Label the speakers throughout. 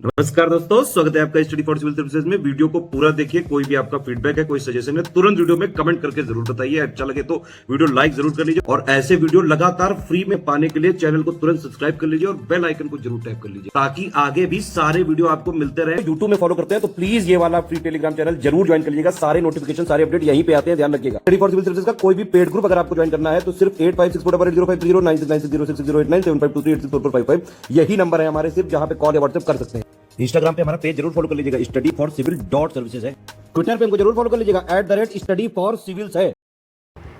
Speaker 1: नमस्कार दोस्तों, स्वागत है आपका स्टडी फॉर सिविल सर्विसेज में। वीडियो को पूरा देखिए। कोई भी आपका फीडबैक है, कोई सजेशन है, तुरंत वीडियो में कमेंट करके जरूर बताइए। अच्छा लगे तो वीडियो लाइक जरूर कर लीजिए और ऐसे वीडियो लगातार फ्री में पाने के लिए चैनल को तुरंत सब्सक्राइब कर लीजिए और बेल आइकन को जरूर टैप कर लीजिए ताकि आगे भी सारे वीडियो आपको मिलते रहे। यूट्यूब में फॉलो करते हैं तो प्लीज ये वाला फ्री टेलीग्राम चैनल जरूर ज्वाइन कर लीजिएगा। सारे नोटिफिकेशन, सारे अपडेट यहीं पे आते हैं, ध्यान रखिएगा। स्टडी फॉर सिविल सर्विसेज का कोई भी पेड ग्रुप अगर आपको ज्वाइन करना है तो सिर्फ 856480560660897523864455 यही नंबर है हमारे, सिर्फ जहां पे कॉल या व्हाट्सएप कर सकते हैं। इंस्टाग्राम पे हमारा पेज जरूर फॉलो कर लीजिएगा, studyforcivil.services है। ट्विटर पे हमको जरूर फॉलो कर लीजिएगा, @studyforcivils है।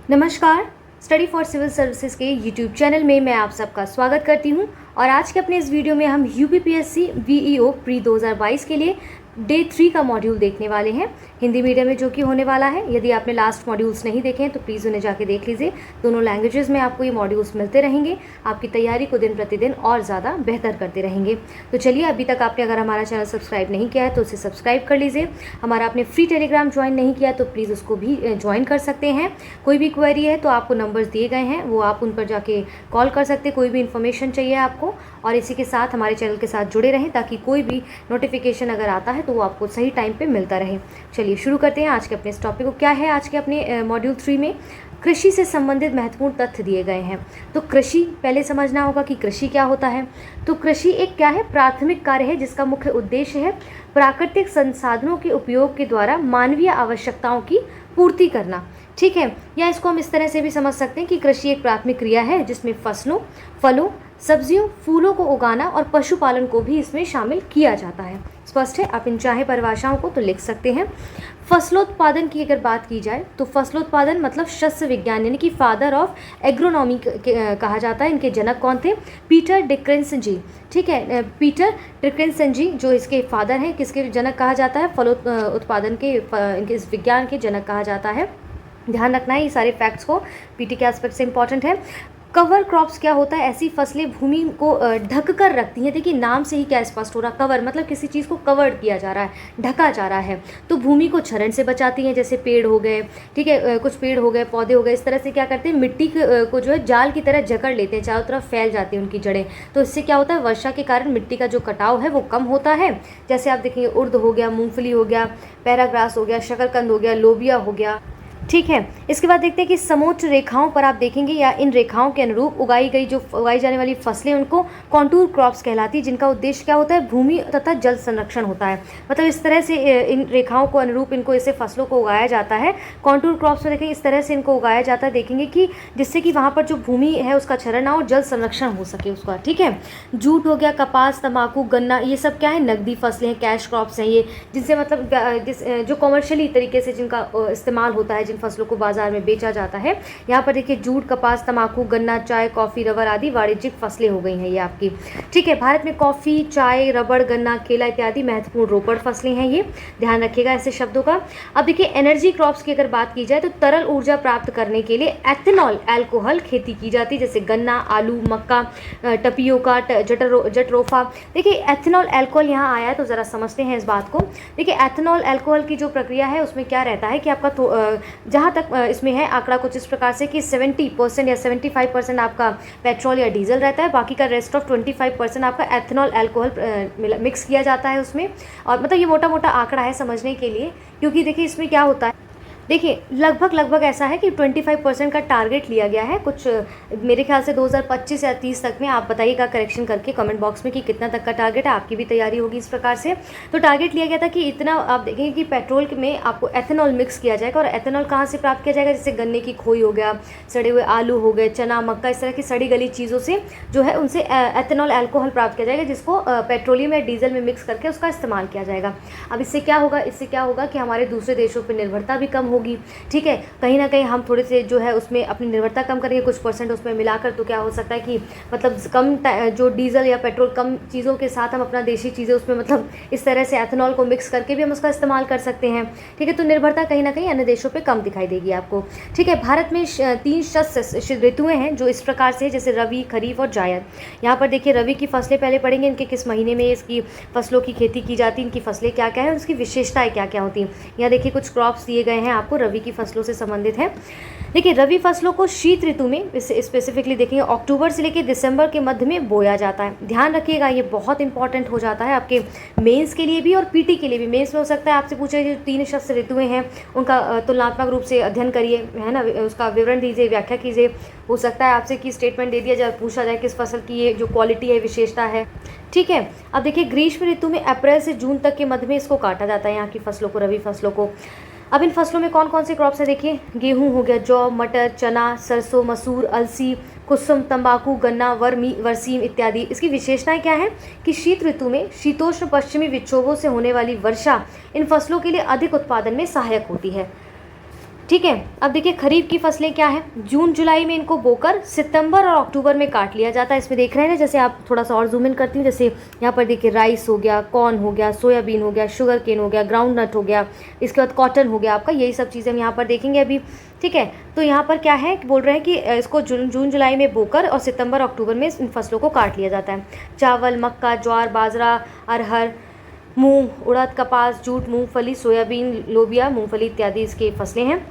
Speaker 2: नमस्कार, स्टडी फॉर सिविल सर्विसेज के यूट्यूब चैनल में मैं आप सबका स्वागत करती हूं और आज के अपने इस वीडियो में हम यूपीपीएससी वीईओ प्री 2022 के लिए डे 3 का मॉड्यूल देखने वाले हैं, हिंदी मीडियम में, जो कि होने वाला है। यदि आपने लास्ट मॉड्यूल्स नहीं देखे हैं तो प्लीज़ उन्हें जाके देख लीजिए। दोनों लैंग्वेजेस में आपको ये मॉड्यूल्स मिलते रहेंगे, आपकी तैयारी को दिन प्रतिदिन और ज़्यादा बेहतर करते रहेंगे। तो चलिए, अभी तक आपने अगर हमारा चैनल सब्सक्राइब नहीं किया है तो उसे सब्सक्राइब कर लीजिए। हमारा आपने फ्री टेलीग्राम ज्वाइन नहीं किया तो प्लीज़ उसको भी ज्वाइन कर सकते हैं। कोई भी क्वेरी है तो आपको नंबर्स दिए गए हैं, वो आप उन पर जाके कॉल कर सकते हैं। कोई भी इन्फॉर्मेशन चाहिए आपको, और इसी के साथ हमारे चैनल के साथ जुड़े रहें ताकि कोई भी नोटिफिकेशन अगर आता है तो वो आपको सही टाइम पे मिलता रहे। चलिए शुरू करते हैं आज के अपने इस टॉपिक को। क्या है आज के अपने मॉड्यूल 3 में? कृषि से संबंधित महत्वपूर्ण तथ्य दिए गए हैं। तो कृषि पहले समझना होगा कि कृषि क्या होता है। तो कृषि एक क्या है? प्राथमिक कार्य है जिसका मुख्य उद्देश्य है प्राकृतिक संसाधनों के उपयोग के द्वारा मानवीय आवश्यकताओं की पूर्ति करना। ठीक है, या इसको हम इस तरह से भी समझ सकते हैं कि कृषि एक प्राथमिक क्रिया है जिसमें फसलों, फलों, सब्जियों, फूलों को उगाना और पशुपालन को भी इसमें शामिल किया जाता है। स्पष्ट है? आप इन चाहे परिभाषाओं को तो लिख सकते हैं। फसलोत्पादन की अगर बात की जाए तो फसलोत्पादन मतलब शस्य विज्ञान यानी कि फादर ऑफ एग्रोनॉमी कहा जाता है। इनके जनक कौन थे? पीटर डिक्रेंसन जी। ठीक है, पीटर डिक्रेंसन जी जो इसके फादर हैं। किसके जनक कहा जाता है? फलोत्पादन के इनके इस विज्ञान के जनक कहा जाता है। ध्यान रखना है ये सारे फैक्ट्स को, पीटी के एस्पेक्ट से इंपॉर्टेंट है। कवर क्रॉप्स क्या होता है? ऐसी फसलें भूमि को ढक कर रखती हैं। देखिए नाम से ही क्या स्पष्ट हो रहा, कवर मतलब किसी चीज़ को कवर्ड किया जा रहा है, ढका जा रहा है। तो भूमि को क्षरण से बचाती हैं, जैसे पेड़ हो गए, ठीक है, कुछ पेड़ हो गए, पौधे हो गए। इस तरह से क्या करते हैं, मिट्टी को जो है जाल की तरह जकड़ लेते हैं, चारों तरफ फैल जाती हैं उनकी जड़ें। तो इससे क्या होता है, वर्षा के कारण मिट्टी का जो कटाव है वो कम होता है। जैसे आप देखेंगे उर्द हो गया, मूंगफली हो गया, पैराग्रास हो गया, शकरकंद हो गया, लोबिया हो गया। ठीक है, इसके बाद देखते हैं कि समोच्च रेखाओं पर आप देखेंगे या इन रेखाओं के अनुरूप उगाई जाने वाली फसलें उनको कॉन्टूर क्रॉप्स कहलाती है, जिनका उद्देश्य क्या होता है? भूमि तथा जल संरक्षण होता है। मतलब इस तरह से इन रेखाओं को अनुरूप इनको ऐसे फसलों को उगाया जाता है। कॉन्टूर क्रॉप्स में देखेंगे इस तरह से इनको उगाया जाता है, देखेंगे कि जिससे कि वहाँ पर जो भूमि है उसका क्षरण ना और जल संरक्षण हो सके उसका। ठीक है, जूट हो गया, कपास, तंबाकू, गन्ना, ये सब क्या है? नकदी फसलें हैं, कैश क्रॉप्स हैं ये, जिनसे मतलब जो कमर्शियली तरीके से जिनका इस्तेमाल होता है, फसलों को बाजार में बेचा जाता है। यहाँ पर देखिए जूट, कपास, तंबाकू, गन्ना, चाय, कॉफी, रबर आदि वाणिज्यिक फसलें हो गई हैं ये आपकी। ठीक है, भारत में कॉफी, चाय, रबड़, गन्ना, केला इत्यादि महत्वपूर्ण रोपड़ फसलें हैं ये, ध्यान रखिएगा ऐसे शब्दों का। अब देखिए एनर्जी क्रॉप्स की अगर बात की जाए तो तरल ऊर्जा प्राप्त करने के लिए एथेनॉल अल्कोहल खेती की जाती है, जैसे गन्ना, आलू, मक्का, टपियोका, जटरोफा। देखिए एथेनॉल अल्कोहल यहाँ आया है तो ज़रा समझते हैं इस बात को। देखिए एथेनॉल अल्कोहल की जो प्रक्रिया है उसमें क्या रहता है कि आपका जहाँ तक इसमें है आंकड़ा कुछ इस प्रकार से कि 70% या 75% आपका पेट्रोल या डीजल रहता है, बाकी का रेस्ट ऑफ 25% आपका एथेनॉल अल्कोहल मिक्स किया जाता है उसमें। और मतलब ये मोटा मोटा आंकड़ा है समझने के लिए, क्योंकि देखिए इसमें क्या होता है, देखिए लगभग ऐसा है कि 25% का टारगेट लिया गया है। कुछ मेरे ख्याल से 2025 या 30 तक में, आप बताइएगा करेक्शन करके कमेंट बॉक्स में कि कितना तक का टारगेट है, आपकी भी तैयारी होगी इस प्रकार से। तो टारगेट लिया गया था कि इतना, आप देखेंगे कि पेट्रोल में आपको एथेनॉल मिक्स किया जाएगा। और एथेनॉल कहाँ से प्राप्त किया जाएगा? जैसे गन्ने की खोई हो गया, सड़े हुए आलू हो गए, चना, मक्का, इस तरह की सड़ी गली चीज़ों से जो है उनसे एथेनॉल अल्कोहल प्राप्त किया जाएगा, जिसको पेट्रोलियम या डीजल में मिक्स करके उसका इस्तेमाल किया जाएगा। अब इससे क्या होगा कि हमारे दूसरे देशों पर निर्भरता भी कम होगी। ठीक है, कहीं ना कहीं हम थोड़े से जो है उसमें अपनी निर्भरता कम करेंगे, कुछ परसेंट उसमें मिलाकर। तो क्या हो सकता है कि मतलब कम जो डीजल या पेट्रोल कम चीज़ों के साथ हम अपना देशी चीज़ें उसमें मतलब इस तरह से एथेनॉल को मिक्स करके भी हम उसका इस्तेमाल कर सकते हैं। ठीक है, तो निर्भरता कहीं ना कहीं अन्य देशों पे कम दिखाई देगी आपको। ठीक है, भारत में 3 शस्य ऋतुएं हैं जो इस प्रकार से, जैसे रवि, खरीफ और जायद। यहाँ पर देखिए रवि की फसलें पहले पढ़ेंगे, इनके किस महीने में इसकी फसलों की खेती की जाती है, इनकी फसलें क्या क्या है, उसकी विशेषताएँ क्या क्या होती हैं। यहाँ देखिए कुछ क्रॉप्स दिए गए हैं आपको रबी की फसलों से संबंधित है। देखिए, रबी फसलों को शीत ऋतु में, इसे स्पेसिफिकली देखेंगे, अक्टूबर से लेकर दिसंबर के मध्य में बोया जाता है। ध्यान रखिएगा, ये बहुत इंपॉर्टेंट हो जाता है आपके मेंस के लिए भी और पीटी के लिए भी। मेंस में हो सकता है आपसे पूछे जो 3 शस्त्र ऋतुएं हैं उनका तुलनात्मक रूप से अध्ययन करिए, है ना, उसका विवरण दीजिए, व्याख्या कीजिए। हो सकता है आपसे कि स्टेटमेंट दे दिया जाए, पूछा जाए किस फसल की ये जो क्वालिटी है, विशेषता है। ठीक है, अब देखिए, ग्रीष्म ऋतु में अप्रैल से जून तक के मध्य में इसको काटा जाता है, यहाँ की फसलों को, रबी फसलों को। अब इन फसलों में कौन कौन से क्रॉप्स है देखिए, गेहूं हो गया, जौ, मटर, चना, सरसों, मसूर, अलसी, कुसुम, तंबाकू, गन्ना, वरसीम इत्यादि। इसकी विशेषताएं क्या है कि शीत ऋतु में शीतोष्ण पश्चिमी विक्षोभों से होने वाली वर्षा इन फसलों के लिए अधिक उत्पादन में सहायक होती है। ठीक है, अब देखिए खरीफ की फसलें क्या है। जून जुलाई में इनको बोकर सितंबर और अक्टूबर में काट लिया जाता है। इसमें देख रहे हैं ना, जैसे आप थोड़ा सा और जूम इन करती हूँ, जैसे यहाँ पर देखिए राइस हो गया, कॉर्न हो गया, सोयाबीन हो गया, शुगर केन हो गया, ग्राउंड नट हो गया, इसके बाद कॉटन हो गया आपका, यही सब चीज़ें हम यहाँ पर देखेंगे अभी। ठीक है, तो यहाँ पर क्या है, बोल रहे हैं कि इसको जून जुलाई में बोकर और सितंबर अक्टूबर में इन फसलों को काट लिया जाता है। चावल, मक्का, ज्वार, बाजरा, अरहर, मूंग, उड़द, कपास, जूट, मूंगफली, सोयाबीन, लोबिया, मूंगफली इत्यादि इसकी फसलें हैं।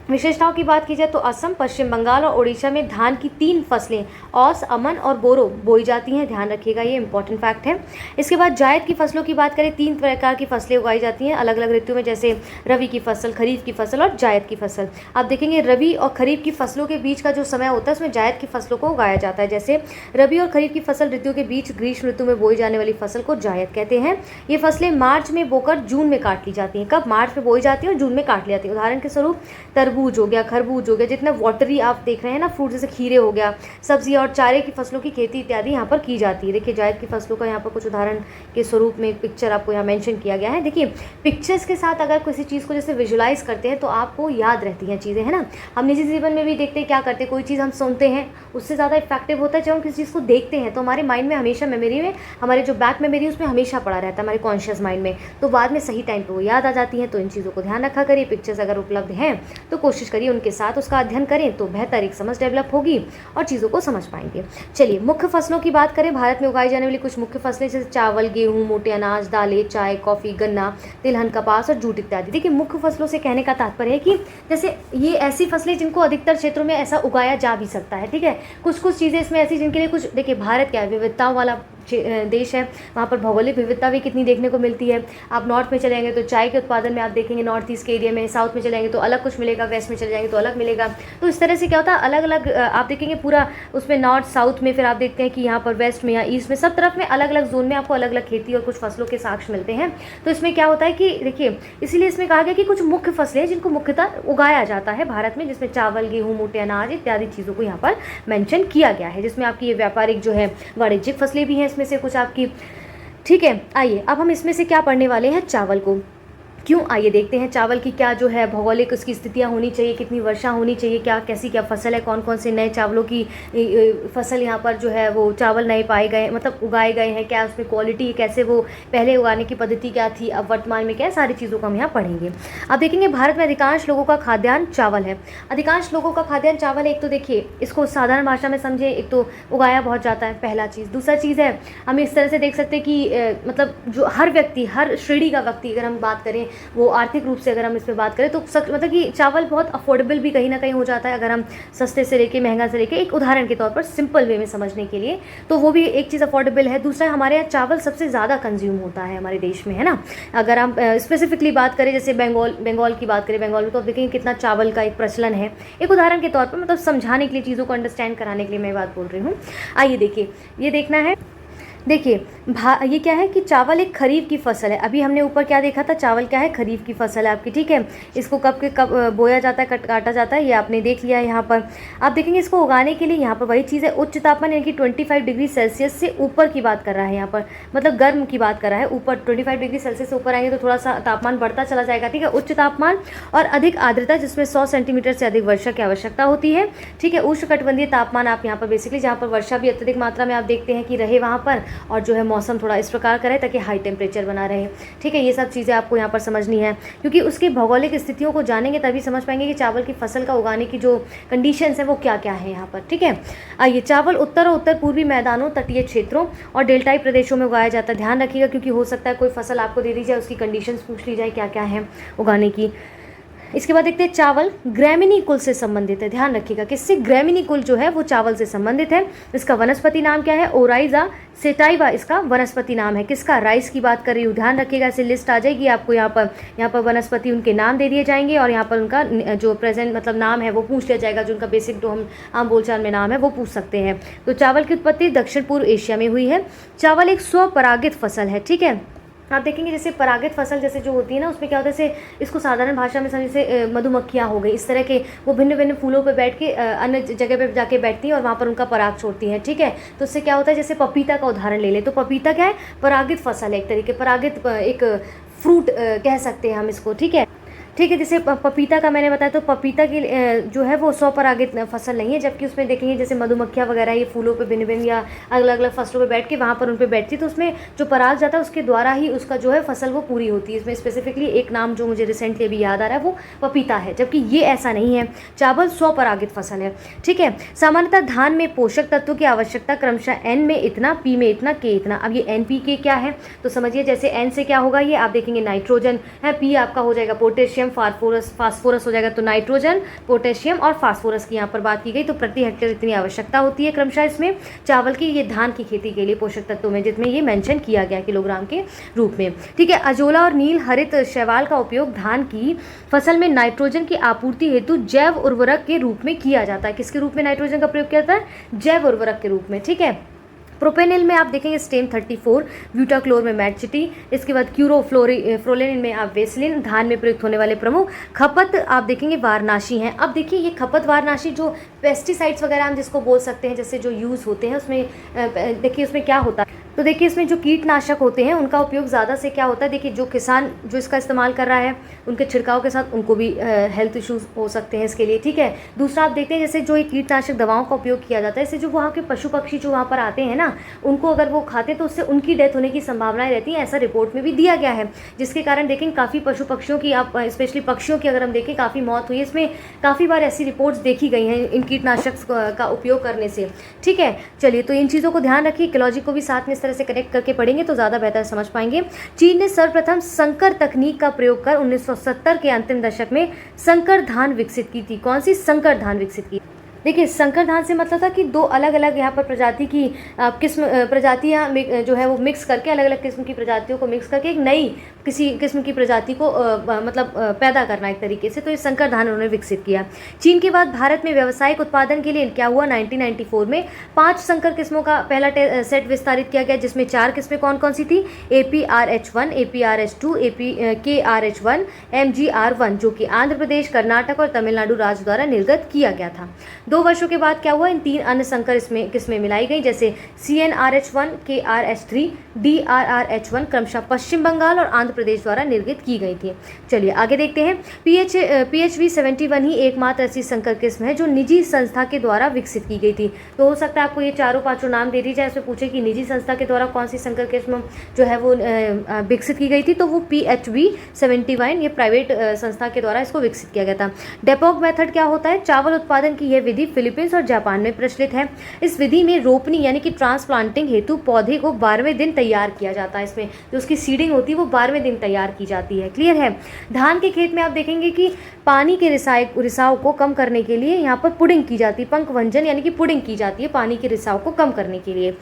Speaker 2: विशेषताओं की बात की जाए तो असम, पश्चिम बंगाल और उड़ीसा में धान की 3 फसलें औस, अमन और बोरो बोई जाती हैं। ध्यान रखिएगा, ये इंपॉर्टेंट फैक्ट है। इसके बाद जायद की फसलों की बात करें, 3 प्रकार की फसलें उगाई जाती हैं अलग अलग ऋतु में, जैसे रबी की फसल, खरीफ की फसल और जायद की फसल। आप देखेंगे रबी और खरीफ की फसलों के बीच का जो समय होता है उसमें जायद की फसलों को उगाया जाता है। जैसे रबी और खरीफ की फसल ऋतु के बीच ग्रीष्म ऋतु में बोई जाने वाली फसल को जायद कहते हैं। ये फसलें मार्च में बोकर जून में काट ली जाती हैं। कब? मार्च में बोई जाती है और जून में काट ली जाती है। उदाहरण के स्वरूप तरबूज हो गया, खरबूज हो गया, जितने वाटरी आप देख रहे हैं ना फ्रूट, जैसे खीरे हो गया, सब्जी और चारे की फसलों की खेती इत्यादि यहाँ पर की जाती है। देखिए जायद की फसलों का यहाँ पर कुछ उदाहरण के स्वरूप में पिक्चर आपको यहाँ मेंशन किया गया है। देखिए पिक्चर्स के साथ अगर किसी चीज़ को जैसे विजुलाइज करते हैं तो आपको याद रहती हैं चीज़ें, है ना। हम निजी जीवन में भी देखते हैं क्या करते हैं, कोई चीज़ हम सुनते हैं उससे ज़्यादा इफेक्टिव होता है जब हम किसी चीज़ को देखते हैं, तो हमारे माइंड में हमेशा, मेमोरी में, हमारे जो बैक मेमोरी उसमें हमेशा पड़ा रहता है, हमारे कॉन्शियस माइंड में, तो बाद में सही टाइम पर वो याद आ जाती हैं। तो इन चीज़ों को ध्यान रखा करिए। पिक्चर्स अगर उपलब्ध हैं तो कोशिश करिए उनके साथ उसका अध्ययन करें, तो बेहतर एक समझ डेवलप होगी और चीज़ों को समझ पाएंगे। चलिए मुख्य फसलों की बात करें। भारत में उगाई जाने वाली कुछ मुख्य फसलें जैसे चावल, गेहूं, मोटे अनाज, दालें, चाय, कॉफ़ी, गन्ना, तिलहन, कपास और जूट इत्यादि। देखिए मुख्य फसलों से कहने का तात्पर्य है कि जैसे ये ऐसी फसलें जिनको अधिकतर क्षेत्रों में ऐसा उगाया जा भी सकता है। ठीक है, कुछ चीज़ें इसमें ऐसी जिनके लिए कुछ, देखिए भारत क्या है, विविधताओं वाला देश है, वहाँ पर भौगोलिक विविधता भी कितनी देखने को मिलती है। आप नॉर्थ में चले जाएंगे तो चाय के उत्पादन में आप देखेंगे नॉर्थ ईस्ट के एरिया में, साउथ में चले जाएंगे तो अलग कुछ मिलेगा, वेस्ट में चले जाएंगे तो अलग मिलेगा। तो इस तरह से क्या होता है, अलग अलग आप देखेंगे पूरा उसमें नॉर्थ साउथ में, फिर आप देखते हैं कि यहाँ पर वेस्ट में या ईस्ट में, सब तरफ में अलग अलग जोन में आपको अलग अलग खेती और कुछ फसलों के साक्ष्य मिलते हैं। तो इसमें क्या होता है कि देखिए इसीलिए इसमें कहा गया कि कुछ मुख्य फसलें जिनको मुख्यतः उगाया जाता है भारत में, जिसमें चावल, गेहूँ, मोटे अनाज इत्यादि चीज़ों को यहाँ पर मेंशन किया गया है, जिसमें आपकी ये व्यापारिक जो है वाणिज्यिक फसलें भी हैं इसमें से कुछ आपकी। ठीक है, आइए अब हम इसमें से क्या पढ़ने वाले हैं, चावल को। क्यों, आइए देखते हैं चावल की क्या जो है भौगोलिक उसकी स्थितियाँ होनी चाहिए, कितनी वर्षा होनी चाहिए, क्या कैसी क्या फसल है, कौन कौन से नए चावलों की फसल यहाँ पर जो है वो चावल नए पाए गए, मतलब उगाए गए हैं, क्या उसमें क्वालिटी, कैसे वो पहले उगाने की पद्धति क्या थी, अब वर्तमान में क्या है, सारी चीज़ों को हम यहाँ पढ़ेंगे। अब देखेंगे भारत में अधिकांश लोगों का खाद्यान्न चावल है। अधिकांश लोगों का खाद्यान्न चावल है। एक तो देखिए इसको साधारण भाषा में समझे, एक तो उगाया बहुत जाता है, पहला चीज़। दूसरा चीज़ है हम इस तरह से देख सकते हैं कि मतलब जो हर व्यक्ति, हर श्रेणी का व्यक्ति अगर हम बात करें, वो आर्थिक रूप से अगर हम इस पर बात करें तो मतलब कि चावल बहुत अफोर्डेबल भी कहीं ना कहीं हो जाता है अगर हम सस्ते से लेके महंगा से लेके, एक उदाहरण के तौर पर सिंपल वे में समझने के लिए, तो वो भी एक चीज़ अफोर्डेबल है। दूसरा हमारे यहाँ चावल सबसे ज़्यादा कंज्यूम होता है हमारे देश में, है ना। अगर हम स्पेसिफिकली बात करें, जैसे बंगाल की बात करें, बंगाल में तो आप देखेंगे कितना चावल का एक प्रचलन है। एक उदाहरण के तौर पर मतलब समझाने के लिए, चीज़ों को अंडरस्टैंड कराने के लिए मैं बात बोल रही हूँ। आइए देखिए, ये देखना है, देखिए ये क्या है कि चावल एक खरीफ की फसल है। अभी हमने ऊपर क्या देखा था, चावल क्या है, खरीफ की फसल है आपकी। ठीक है, इसको कब बोया जाता है, काटा जाता है, ये आपने देख लिया है। यहाँ पर आप देखेंगे इसको उगाने के लिए यहाँ पर वही चीज़ है, उच्च तापमान यानी कि 25 डिग्री सेल्सियस से ऊपर की बात कर रहा है यहाँ पर, मतलब गर्म की बात कर रहा है। ऊपर 25 डिग्री सेल्सियस से ऊपर आएंगे तो थोड़ा सा तापमान बढ़ता चला जाएगा। ठीक है, उच्च तापमान और अधिक आर्द्रता, जिसमें 100 सेंटीमीटर से अधिक वर्षा की आवश्यकता होती है। ठीक है, उष्णकटिबंधीय तापमान आप यहाँ पर बेसिकली जहाँ पर वर्षा भी अत्यधिक मात्रा में आप देखते हैं कि रहे वहाँ पर, और जो है मौसम थोड़ा इस प्रकार का रहे ताकि हाई टेम्परेचर बना रहे। ठीक है, ये सब चीज़ें आपको यहाँ पर समझनी है, क्योंकि उसकी भौगोलिक स्थितियों को जानेंगे तभी समझ पाएंगे कि चावल की फसल का उगाने की जो कंडीशंस हैं वो क्या क्या है यहाँ पर। ठीक है, आइए, चावल उत्तर और उत्तर पूर्वी मैदानों, तटीय क्षेत्रों और डेल्टाई प्रदेशों में उगाया जाता है। ध्यान रखिएगा, क्योंकि हो सकता है कोई फसल आपको दे दी जाए, उसकी कंडीशंस पूछ ली जाए क्या क्या है उगाने की। इसके बाद देखते हैं चावल ग्रैमिनी कुल से संबंधित है। ध्यान रखिएगा किससे, ग्रैमिनी कुल जो है वो चावल से संबंधित है। इसका वनस्पति नाम क्या है, ओराइजा सेटाइवा इसका वनस्पति नाम है। किसका, राइस की बात कर रही हूँ। ध्यान रखिएगा ऐसे लिस्ट आ जाएगी आपको, यहाँ पर वनस्पति उनके नाम दे दिए जाएंगे और यहाँ पर उनका जो प्रेजेंट मतलब नाम है वो पूछ लिया जाएगा, जो उनका बेसिक जो हम आम बोलचाल में नाम है वो पूछ सकते हैं। तो चावल की उत्पत्ति दक्षिण पूर्व एशिया में हुई है। चावल एक स्वपरागित फसल है, ठीक है। आप देखेंगे जैसे परागित फसल जैसे जो होती है ना, उसमें क्या होता है, जैसे इसको साधारण भाषा में समझ से मधुमक्खियाँ हो गई, इस तरह के वो भिन्न भिन्न फूलों पे बैठ के अन्य जगह पे जाके बैठती हैं और वहाँ पर उनका पराग छोड़ती हैं, ठीक है। तो उससे क्या होता है, जैसे पपीता का उदाहरण ले लें तो पपीता क्या है, परागित फसल है, एक तरीके परागित एक फ्रूट कह सकते हैं हम इसको, ठीक है। ठीक है, जैसे पपीता का मैंने बताया, तो पपीता की जो है वो स्वपरागित फसल नहीं है, जबकि उसमें देखेंगे जैसे मधुमक्खियाँ वगैरह ये फूलों पे भिन्न भिन्न या अलग अलग फसलों पे बैठ के वहाँ पर उन पे बैठती है, तो उसमें जो पराग जाता है उसके द्वारा ही उसका जो है फसल वो पूरी होती है। इसमें स्पेसिफिकली एक नाम जो मुझे रिसेंटली अभी याद आ रहा है वो पपीता है, जबकि ये ऐसा नहीं है, चावल स्वपरागित फसल है, ठीक है। सामान्यतः धान में पोषक तत्वों की आवश्यकता क्रमशः एन में इतना, पी में इतना, के इतना। अब ये NPK क्या है तो समझिए, जैसे एन से क्या होगा, ये आप देखेंगे नाइट्रोजन है, पी आपका हो जाएगा पोटेशियम, फास्फोरस हो जाएगा, तो नाइट्रोजन, पोटेशियम और फास्फोरस की यहाँ पर बात की गई। तो प्रति हेक्टेयर इतनी आवश्यकता होती है क्रमशः इसमें चावल की, ये धान की खेती के लिए पोषक तत्वों में, जिसमें ये मेंशन किया गया किलोग्राम के रूप में, ठीक है। अजोला और नील हरित शैवाल का उपयोग धान की फसल में नाइट्रोजन की आपूर्ति हेतु जैव उर्वरक के रूप में किया जाता है। किसके रूप में नाइट्रोजन का प्रयोग किया जाता है, जैव उर्वरक के रूप में, ठीक है। प्रोपेनिल में आप देखेंगे स्टेम 34, ब्यूटाक्लोर में मैटचिटी, इसके बाद क्यूरोफ्लोरिन में आप वेसलिन। धान में प्रयुक्त होने वाले प्रमुख खपत आप देखेंगे वारनाशी हैं। अब देखिए ये खपत वारनाशी जो पेस्टिसाइड्स वगैरह हम जिसको बोल सकते हैं, जैसे जो यूज़ होते हैं उसमें देखिए उसमें क्या होता है, तो देखिए इसमें जो कीटनाशक होते हैं उनका उपयोग ज़्यादा से क्या होता है, देखिए जो किसान जो इसका इस्तेमाल कर रहा है उनके छिड़काव के साथ उनको भी हेल्थ इश्यूज हो सकते हैं इसके लिए, ठीक है। दूसरा आप देखते हैं जैसे जो ये कीटनाशक दवाओं का उपयोग किया जाता है, इससे जो वहाँ के पशु पक्षी जो वहाँ पर आते हैं ना, उनको अगर वो खाते तो उससे उनकी डेथ होने की संभावनाएं रहती हैं, ऐसा रिपोर्ट में भी दिया गया है। जिसके कारण देखें काफ़ी पशु पक्षियों की, आप स्पेशली पक्षियों की अगर हम देखें काफ़ी मौत हुई है। इसमें काफ़ी बार ऐसी रिपोर्ट्स देखी गई हैं इन कीटनाशक का उपयोग करने से, ठीक है। चलिए तो इन चीज़ों को ध्यान रखिए, इकोलॉजी को भी साथ में इस तरह से कनेक्ट करके पढ़ेंगे तो ज़्यादा बेहतर समझ पाएंगे। चीन ने सर्वप्रथम संकर तकनीक का प्रयोग कर 1970 के अंतिम दशक में संकर धान विकसित की थी। कौन सी संकर धान विकसित की? देखिए संकर धान से मतलब था कि दो अलग अलग यहाँ पर प्रजाति की प्रजातियाँ जो है वो मिक्स करके, अलग अलग किस्म की प्रजातियों को मिक्स करके एक नई किसी किस्म की प्रजाति को पैदा करना एक तरीके से, तो ये संकर धान उन्होंने विकसित किया। चीन के बाद भारत में व्यावसायिक उत्पादन के लिए क्या हुआ, 1994 में 5 संकर किस्मों का पहला सेट विस्तारित किया गया, जिसमें 4 किस्में कौन कौन सी थी, APRH1, APRH2, KRH1, MGR1, जो कि आंध्र प्रदेश, कर्नाटक और तमिलनाडु राज्य द्वारा निर्गत किया गया था। 2 वर्षों के बाद क्या हुआ, इन 3 अन्य संकर किस्में मिलाई गई, जैसे CNRH1, KRH3, DRRH1 क्रमशः पश्चिम बंगाल और आंध्र प्रदेश द्वारा निर्गत की गई थी। चलिए आगे देखते हैं। PHV 71 ही एकमात्र ऐसी संकर किस्म है जो निजी संस्था के द्वारा विकसित की गई थी। तो हो सकता है आपको ये 4-5 नाम दे दी जाए, उसमें पूछे कि निजी संस्था के द्वारा कौन सी संकर किस्म जो है वो विकसित की गई थी, तो वो PHV 71 ये प्राइवेट संस्था के द्वारा इसको विकसित किया गया था। डेपोक मेथड क्या होता है, चावल उत्पादन की यह विधि फिलीपींस और जापान में प्रचलित है। इस विधि में रोपनी यानी कि ट्रांसप्लांटिंग हेतु पौधे को 12वें दिन तैयार किया जाता है। इसमें जो उसकी सीडिंग होती है वो 12वें दिन तैयार की जाती है। क्लियर है। धान के खेत में आप देखेंगे कि पानी के रिसाव को कम करने के लिए यहाँ पर पुडिंग की जाती है, पंखवंजन यानी कि पुडिंग की जाती है पानी के रिसाव को कम करने के लिए।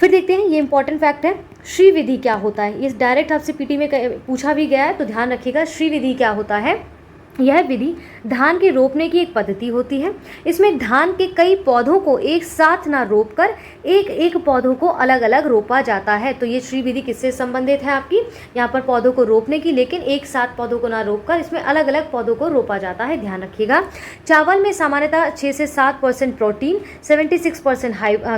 Speaker 2: फिर देखते हैं, ये इंपॉर्टेंट फैक्ट है, श्री विधि क्या होता है। ये डायरेक्ट आपसे पीटी में पूछा भी गया है, तो ध्यान रखिएगा। श्री विधि क्या होता है, यह विधि धान के रोपने की एक पद्धति होती है। इसमें धान के कई पौधों को एक साथ ना रोपकर एक एक पौधों को अलग अलग रोपा जाता है। तो ये श्री विधि किससे संबंधित है आपकी, यहाँ पर पौधों को रोपने की, लेकिन एक साथ पौधों को ना रोपकर इसमें अलग अलग पौधों को रोपा जाता है। ध्यान रखिएगा। चावल में सामान्यतः 6 से 7% प्रोटीन, 76%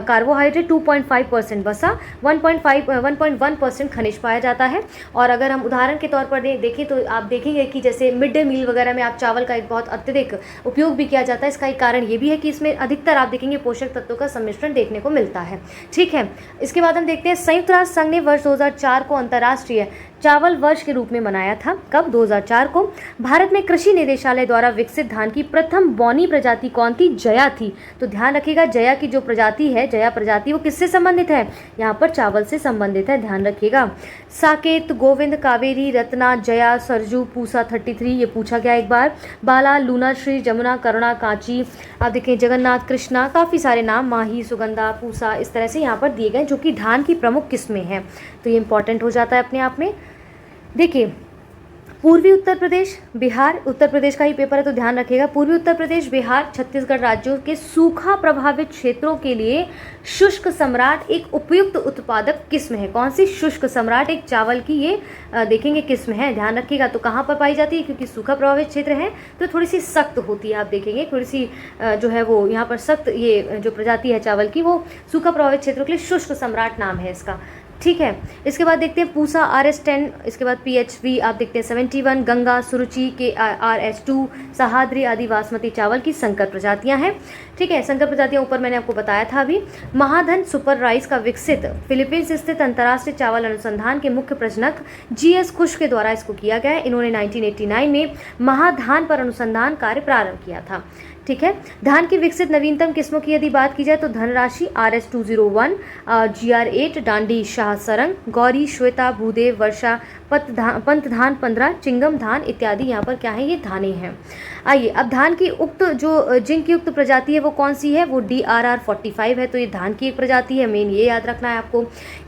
Speaker 2: कार्बोहाइड्रेट, 2.5% वसा, 1.1% खनिज पाया जाता है। और अगर हम उदाहरण के तौर पर देखें तो आप देखेंगे कि जैसे मिड डे मील वगैरह में आप चावल का एक बहुत अत्यधिक उपयोग भी किया जाता है। इसका एक कारण ये भी है कि इसमें अधिकतर आप देखेंगे पोषक तत्वों का सम्मिश्रण देखने को मिलता है। ठीक है। इसके बाद हम देखते हैं, संयुक्त राष्ट्र संघ ने वर्ष 2004 को अंतर्राष्ट्रीय चावल वर्ष के रूप में मनाया था। कब? 2004 को। भारत में कृषि निदेशालय द्वारा विकसित धान की प्रथम बौनी प्रजाति कौन थी? जया थी। तो ध्यान रखिएगा, जया की जो प्रजाति है, जया प्रजाति, वो किससे संबंधित है? यहाँ पर चावल से संबंधित है, ध्यान रखिएगा। साकेत, गोविंद, कावेरी, रत्ना, जया, सरजू, पूसा 33, ये पूछा गया एक बार। बाला, लूना, श्री, जमुना, करुणा, कांची, आप देखें जगन्नाथ, कृष्णा, काफ़ी सारे नाम, माही, सुगंधा, पूसा, इस तरह से यहाँ पर दिए गए जो कि धान की प्रमुख किस्में हैं। तो ये इंपॉर्टेंट हो जाता है अपने आप में। देखिए, पूर्वी उत्तर प्रदेश, बिहार, उत्तर प्रदेश का ही पेपर है तो ध्यान रखिएगा। पूर्वी उत्तर प्रदेश, बिहार, छत्तीसगढ़ राज्यों के सूखा प्रभावित क्षेत्रों के लिए शुष्क सम्राट एक उपयुक्त उत्पादक किस्म है। कौन सी? शुष्क सम्राट एक चावल की ये देखेंगे किस्म है, ध्यान रखिएगा। तो कहाँ पर पाई जाती है? क्योंकि सूखा प्रभावित क्षेत्र है तो थोड़ी सी सख्त होती है, आप देखेंगे थोड़ी सी जो है वो यहाँ पर सख्त, ये जो प्रजाति है चावल की वो सूखा प्रभावित क्षेत्रों के लिए शुष्क सम्राट नाम है इसका। ठीक है, इसके बाद देखते हैं पूसा RS10, इसके बाद PHV आप देखते हैं 71, गंगा, सुरुचि के RS2, सहाद्री आदि बासमती चावल की संकर प्रजातियां हैं। ठीक है, संकर प्रजातियां ऊपर मैंने आपको बताया था अभी। महाधन सुपर राइस का विकसित फिलीपींस स्थित अंतर्राष्ट्रीय चावल अनुसंधान के मुख्य प्रजनक GS खुश के द्वारा इसको किया गया है। इन्होंने 1989 में महाधान पर अनुसंधान कार्य प्रारंभ किया था। ठीक है, धान की विकसित नवीनतम किस्मों की यदि बात की जाए तो धनराशि RS201, GR8, डांडी, शाह सरंग, गौरी, श्वेता, भूदेव, वर्षा, पंत धान 15, चिंगम धान इत्यादि यहाँ पर क्या है? ये धाने हैं। आइए, अब धान की उक्त जो जिंक युक्त प्रजाति है वो कौन सी है? वो DRR45 है। तो ये धान की एक प्रजाति है, मेन ये याद रखना है आपको।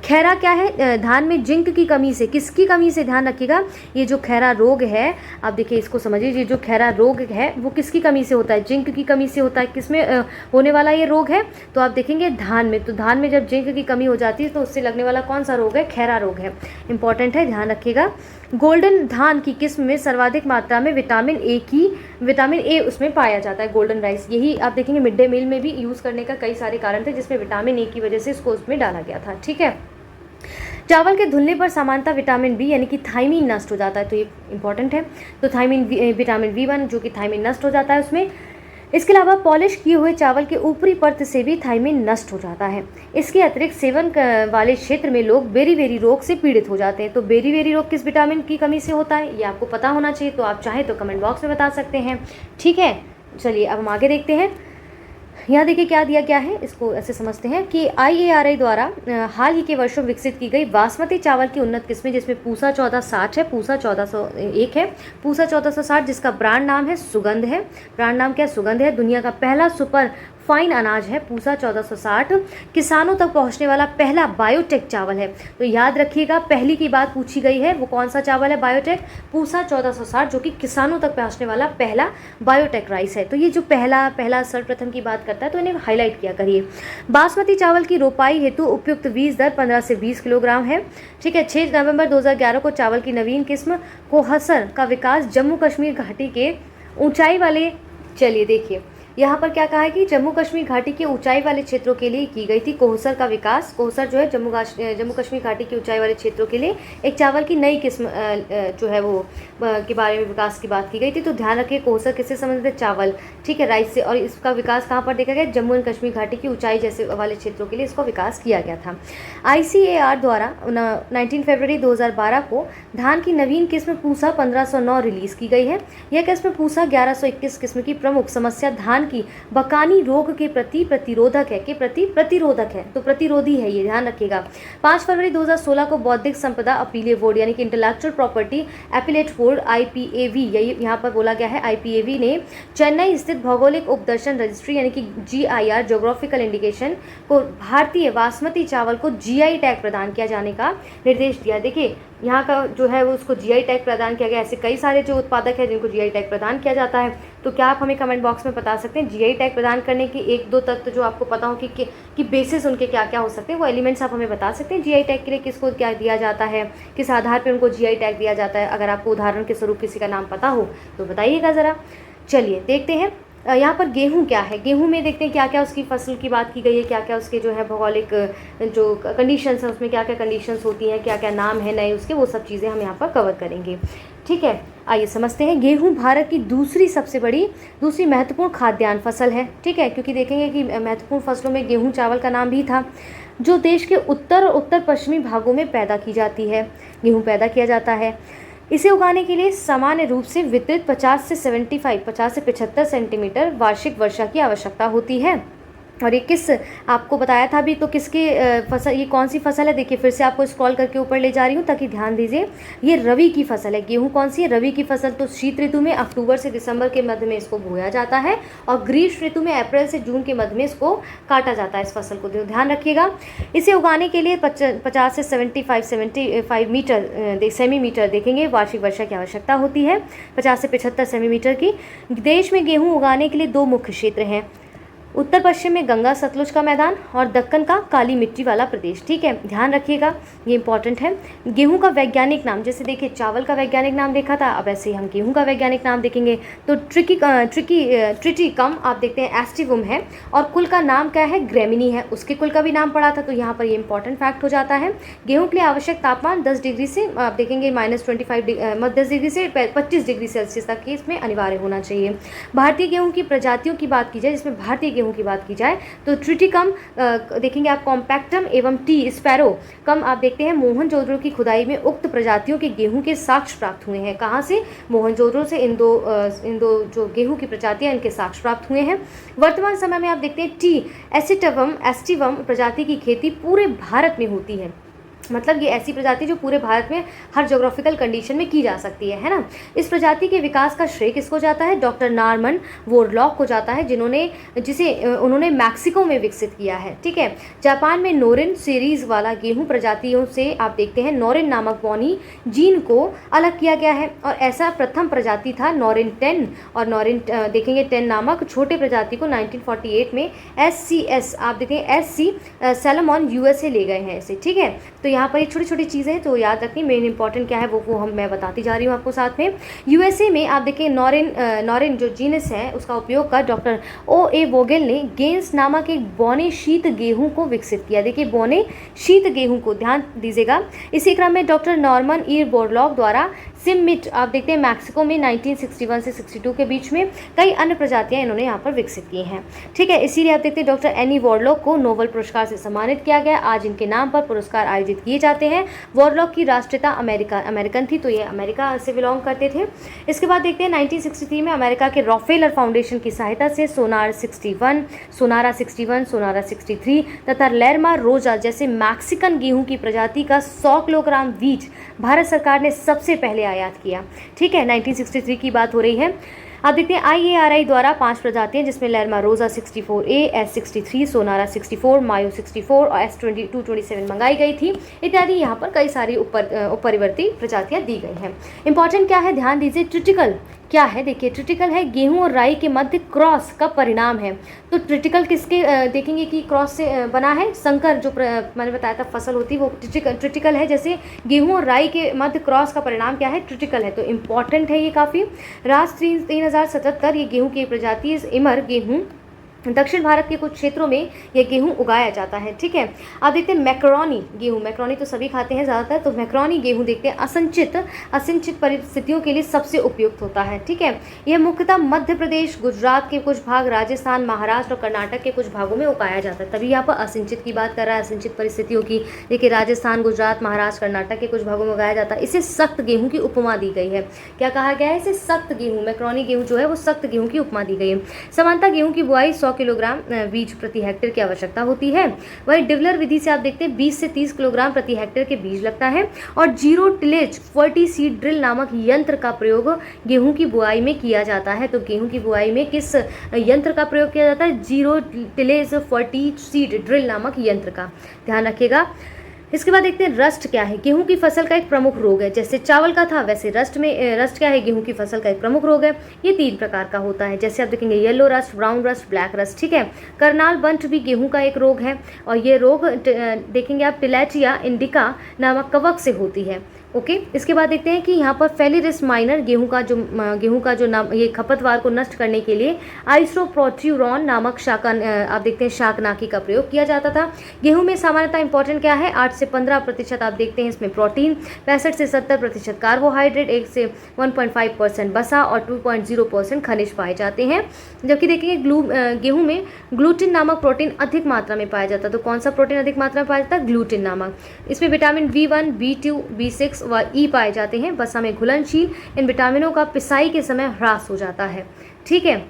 Speaker 2: खैरा क्या है? धान में जिंक की कमी से, किसकी कमी से? ध्यान रखिएगा, ये जो खैरा रोग है, आप देखिए इसको समझिए, ये जो खैरा रोग है वो किसकी कमी से होता है? जिंक की कमी से होता है। किसमें होने वाला ये रोग है? तो आप देखेंगे धान में। तो धान में जब जिंक की कमी हो जाती है तो उससे लगने वाला कौन सा रोग है? खैरा रोग है। इंपॉर्टेंट है, ध्यान रखिएगा। गोल्डन धान की किस्म में सर्वाधिक मात्रा में विटामिन ए उसमें पाया जाता है, गोल्डन राइस। यही आप देखेंगे मिड डे मील में भी यूज़ करने का कई सारे कारण थे जिसमें विटामिन ए की वजह से इसको उसमें डाला गया था। ठीक है, चावल के धुलने पर सामान्यतः विटामिन बी यानी कि थाइमिन नष्ट हो जाता है, तो ये इंपॉर्टेंट है। तो विटामिन B1 जो कि थाइमिन नष्ट हो जाता है उसमें। इसके अलावा पॉलिश किए हुए चावल के ऊपरी परत से भी थाइमिन नष्ट हो जाता है। इसके अतिरिक्त सेवन वाले क्षेत्र में लोग बेरी रोग से पीड़ित हो जाते हैं। तो बेरी रोग किस विटामिन की कमी से होता है? ये आपको पता होना चाहिए, तो आप चाहें तो कमेंट बॉक्स में बता सकते हैं। ठीक है, चलिए अब हम आगे देखते हैं। यहाँ देखिए क्या दिया गया है, इसको ऐसे समझते हैं कि IARI द्वारा हाल ही के वर्षों में विकसित की गई बासमती चावल की उन्नत किस्में जिसमें पूसा 1460 है, पूसा 1401 है, पूसा 1460 जिसका ब्रांड नाम है सुगंध है। ब्रांड नाम क्या? सुगंध है। दुनिया का पहला सुपर फाइन अनाज है पूसा 1460। किसानों तक पहुंचने वाला पहला बायोटेक चावल है। तो याद रखिएगा, पहली की बात पूछी गई है, वो कौन सा चावल है? बायोटेक, पूसा 1460, जो कि किसानों तक पहुंचने वाला पहला बायोटेक राइस है। तो ये जो पहला सर्वप्रथम की बात करता है तो इन्हें हाईलाइट किया करिए। बासमती चावल की रोपाई हेतु उपयुक्त बीज दर 15 से 20 किलोग्राम है। ठीक है, 6 नवंबर 2011 को चावल की नवीन किस्म कोहसर का विकास जम्मू कश्मीर घाटी के ऊंचाई वाले, चलिए देखिए यहाँ पर क्या कहा है कि जम्मू कश्मीर घाटी के ऊंचाई वाले क्षेत्रों के लिए की गई थी कोहसर का विकास। कोहसर जो है जम्मू कश्मीर घाटी के ऊंचाई वाले क्षेत्रों के लिए एक चावल की नई किस्म जो है वो के बारे में विकास की बात की गई थी। तो ध्यान रखिए, कोहसर किससे संबंधित है? चावल। ठीक है, राइस से। और इसका विकास कहाँ पर देखा गया? जम्मू एंड कश्मीर घाटी की ऊंचाई जैसे वाले क्षेत्रों के लिए इसका विकास किया गया था। ICAR द्वारा 19 फरवरी 2012 को धान की नवीन किस्म पूसा 1509 रिलीज की गई है। यह किस्म पूसा 1121 किस्म की प्रमुख समस्या धान की बकानी रोग के प्रति प्रतिरोधक है, प्रतिरोधक है, तो प्रतिरोधी है, ये ध्यान रखिएगा। 5 फरवरी 2016 को बौद्धिक संपदा अपीलीय बोर्ड यानी कि intellectual property appellate board IPAV, यही यहाँ पर बोला गया है, IPAV ने चेन्नई स्थित भौगोलिक उपदर्शन रजिस्ट्री यानी कि GIR जोग्राफिकल इंडिकेशन को भारतीय बासमती चावल को GI टैग प्रदान किया जाने का निर्देश दिया। देखिए यहाँ का जो है वो उसको GI टैग प्रदान किया गया। ऐसे कई सारे जो उत्पादक हैं जिनको GI टैग प्रदान किया जाता है। तो क्या आप हमें कमेंट बॉक्स में बता सकते हैं GI टैग प्रदान करने की 1-2 तत्व जो आपको पता हो कि बेसिस उनके क्या क्या हो सकते हैं, वो एलिमेंट्स आप हमें बता सकते हैं। GI टैग के लिए किसको क्या दिया जाता है, किस आधार पर उनको GI टैग दिया जाता है? अगर आपको उदाहरण के स्वरूप किसी का नाम पता हो तो बताइएगा ज़रा। चलिए देखते हैं यहाँ पर गेहूं क्या है, गेहूं में देखते हैं क्या क्या उसकी फसल की बात की गई है, क्या क्या उसके जो है भौगोलिक जो कंडीशंस है उसमें क्या क्या कंडीशंस होती हैं, क्या क्या नाम है नए उसके, वो सब चीज़ें हम यहाँ पर कवर करेंगे। ठीक है, आइए समझते हैं। गेहूं भारत की दूसरी महत्वपूर्ण खाद्यान्न फसल है। ठीक है, क्योंकि देखेंगे कि महत्वपूर्ण फसलों में गेहूं चावल का नाम भी था, जो देश के उत्तर और उत्तर पश्चिमी भागों में पैदा की जाती है। गेहूं पैदा किया जाता है। इसे उगाने के लिए सामान्य रूप से वितरित 50 से 75 सेंटीमीटर वार्षिक वर्षा की आवश्यकता होती है। और ये किस आपको बताया था अभी, तो किसके फसल, ये कौन सी फसल है, देखिए फिर से आपको स्क्रॉल करके ऊपर ले जा रही हूँ ताकि ध्यान दीजिए। ये रवि की फसल है। गेहूं कौन सी है, रवि की फसल। तो शीत ऋतु में अक्टूबर से दिसंबर के मध्य में इसको बोया जाता है और ग्रीष्म ऋतु में अप्रैल से जून के मध्य में इसको काटा जाता है। इस फसल को ध्यान रखिएगा। इसे उगाने के लिए 50 से 75 सेमीमीटर देखेंगे वार्षिक वर्षा की आवश्यकता होती है, 50 से 75 सेमीमीटर की। देश में गेहूँ उगाने के लिए 2 मुख्य क्षेत्र हैं, उत्तर पश्चिम में गंगा सतलुज का मैदान और दक्कन का काली मिट्टी वाला प्रदेश। ठीक है, ध्यान रखिएगा, ये इंपॉर्टेंट है। गेहूं का वैज्ञानिक नाम, जैसे देखिए चावल का वैज्ञानिक नाम देखा था, अब ऐसे ही हम गेहूं का वैज्ञानिक नाम देखेंगे। तो ट्रिटिकम आप देखते हैं एस्टिवम है, और कुल का नाम क्या है, ग्रेमिनी है, उसके कुल का भी नाम पड़ा था, तो यहाँ पर ये इंपॉर्टेंट फैक्ट हो जाता है। गेहूँ के लिए आवश्यक तापमान 10 डिग्री से आप देखेंगे -10 डिग्री से 25 डिग्री सेल्सियस तक की इसमें अनिवार्य होना चाहिए। भारतीय गेहूँ की प्रजातियों की बात की जाए, जिसमें भारतीय गेहूं की बात की जाए तो ट्रिटिकम देखेंगे आप, कॉम्पैक्टम एवं टी स्पैरो कम आप देखते हैं मोहनजोदड़ो की खुदाई में उक्त प्रजातियों के गेहूं के साक्ष्य प्राप्त हुए हैं। कहाँ से, मोहनजोदड़ो से इन दो जो गेहूं की प्रजातियां इनके साक्ष्य प्राप्त हुए हैं। वर्तमान समय में आप देखते हैं टी एस्टिवम प्रजाति की खेती पूरे भारत में होती है। मतलब ये ऐसी प्रजाति जो पूरे भारत में हर ज्योग्राफिकल कंडीशन में की जा सकती है ना। इस प्रजाति के विकास का श्रेय किसको जाता है, डॉक्टर नॉर्मन वोरलॉग को जाता है, उन्होंने मैक्सिको में विकसित किया है। ठीक है, जापान में नोरिन सीरीज वाला गेहूं प्रजातियों से आप देखते हैं नोरिन नामक बॉनी जीन को अलग किया गया है, और ऐसा प्रथम प्रजाति था नोरिन 10, और नोरिन देखेंगे 10 नामक छोटे प्रजाति को 1948 में SCS आप देखें SC सैलमॉन USA ले गए हैं इसे। ठीक है, तो यहाँ पर ये छोटी छोटी चीज़ें हैं तो याद रखनी, मेन इंपॉर्टेंट क्या है वो मैं बताती जा रही हूँ आपको साथ में। USA में आप देखें नॉरिन जो जीनस है उसका उपयोग कर डॉक्टर OA वोगेल ने गेंस नामक एक बौने शीत गेहूं को विकसित किया। देखिए बौने शीत गेहूं को ध्यान दीजिएगा। इसी क्रम में डॉक्टर नॉर्मन वोरलॉग द्वारा सिममिट आप देखते हैं मैक्सिको में 1961 से 62 के बीच में कई अन्य प्रजातियां इन्होंने यहाँ पर विकसित की हैं। ठीक है, इसीलिए आप देखते हैं डॉक्टर एनी वोरलॉग को नोबेल पुरस्कार से सम्मानित किया गया। आज इनके नाम पर पुरस्कार आयोजित किए जाते हैं। वोरलॉग की राष्ट्रीयता अमेरिकन थी, तो ये अमेरिका से बिलोंग करते थे। इसके बाद देखते हैं 1963 में अमेरिका के रॉकफेलर फाउंडेशन की सहायता से सोनारा 61, सोनारा 63 तथा लेरमा रोजा जैसे मैक्सिकन गेहूं की प्रजाति का 100 किलोग्राम बीज भारत सरकार ने सबसे पहले आयात किया। ठीक है, 1963 की बात हो रही है। आप देखते हैं IARI द्वारा 5 प्रजातियां, जिसमें लेरमा रोजा 64A, S63, सोनारा 64, मायो 64 और S227 मंगाई गई थी इत्यादि। यहाँ पर कई सारी उपरिवर्ती प्रजातियां दी गई हैं। इंपॉर्टेंट क्या है, ध्यान दीजिए। ट्रिटिकल क्या है, देखिए ट्रिटिकल है गेहूं और राई के मध्य क्रॉस का परिणाम है। तो ट्रिटिकल किसके देखेंगे कि क्रॉस से बना है, संकर जो मैंने बताया था फसल होती है वो ट्रिटिकल है। जैसे गेहूं और राई के मध्य क्रॉस का परिणाम क्या है, ट्रिटिकल है। तो इंपॉर्टेंट है ये काफ़ी। राज 3077 ये गेहूं की प्रजाति इमर गेहूं दक्षिण भारत के कुछ क्षेत्रों में यह गेहूं उगाया जाता है। ठीक है, आप देखते हैं मैक्रोनी गेहूं, मैक्रोनी तो सभी खाते हैं ज़्यादातर, तो मैक्रोनी गेहूं देखते हैं असिंचित परिस्थितियों के लिए सबसे उपयुक्त होता है। ठीक है, यह मुख्यतः मध्य प्रदेश, गुजरात के कुछ भाग, राजस्थान, महाराष्ट्र और कर्नाटक के कुछ भागों में उगाया जाता है। तभी यहाँ पर असिंचित की बात कर रहा है, असिंचित परिस्थितियों की। देखिए राजस्थान, गुजरात, महाराष्ट्र, कर्नाटक के कुछ भागों में उगाया जाता है। इसे सख्त गेहूँ की उपमा दी गई है। क्या कहा गया है, इसे सख्त गेहूँ, मैक्रोनी गेहूँ जो है वो सख्त गेहूँ की उपमा दी गई है। सामान्यतः गेहूँ की बुआई 100 किलोग्राम बीज प्रति हेक्टेयर की आवश्यकता होती है। वही डिवलर विधि से आप देखते हैं 20 से 30 किलोग्राम प्रति हेक्टेयर के बीज लगता है। और जीरो टिलेज 40 सीड ड्रिल नामक यंत्र का प्रयोग गेहूं की बुआई में किया जाता है। तो गेहूं की बुआई में किस यंत्र का प्रयोग किया जाता है, जीरो टिलेज 40 सीड ड्रिल नामक यंत्र का, ध्यान रखिएगा। इसके बाद देखते हैं रस्ट क्या है, गेहूं की फसल का एक प्रमुख रोग है। जैसे चावल का था वैसे रस्ट क्या है, गेहूं की फसल का एक प्रमुख रोग है। ये 3 प्रकार का होता है, जैसे आप देखेंगे yellow rust, brown rust, black rust. ठीक है, करनाल बंट भी गेहूं का एक रोग है, और ये रोग देखेंगे आप टिलैचिया इंडिका नामक कवक से होती है। ओके, इसके बाद देखते हैं कि यहाँ पर फेलिरिस माइनर गेहूं का जो नाम ये खपतवार को नष्ट करने के लिए आइसोप्रोट्यूरॉन नामक आप देखते हैं शाकनाकी का प्रयोग किया जाता था। गेहूं में सामान्यतः इंपॉर्टेंट क्या है, 8 से 15% आप देखते हैं इसमें प्रोटीन, 65 से 70% कार्बोहाइड्रेट, 1 से 1.5% वसा और 2.0% खनिज पाए जाते हैं। जबकि देखेंगे गेहूं में ग्लूटिन नामक प्रोटीन अधिक मात्रा में पाया जाता है। तो कौन सा प्रोटीन अधिक मात्रा में पाया जाता है, ग्लूटिन नामक। इसमें विटामिन B1, B2, B6 व ई पाए जाते हैं। वसा में घुलनशील इन विटामिनों का पिसाई के समय ह्रास हो जाता है। ठीक है,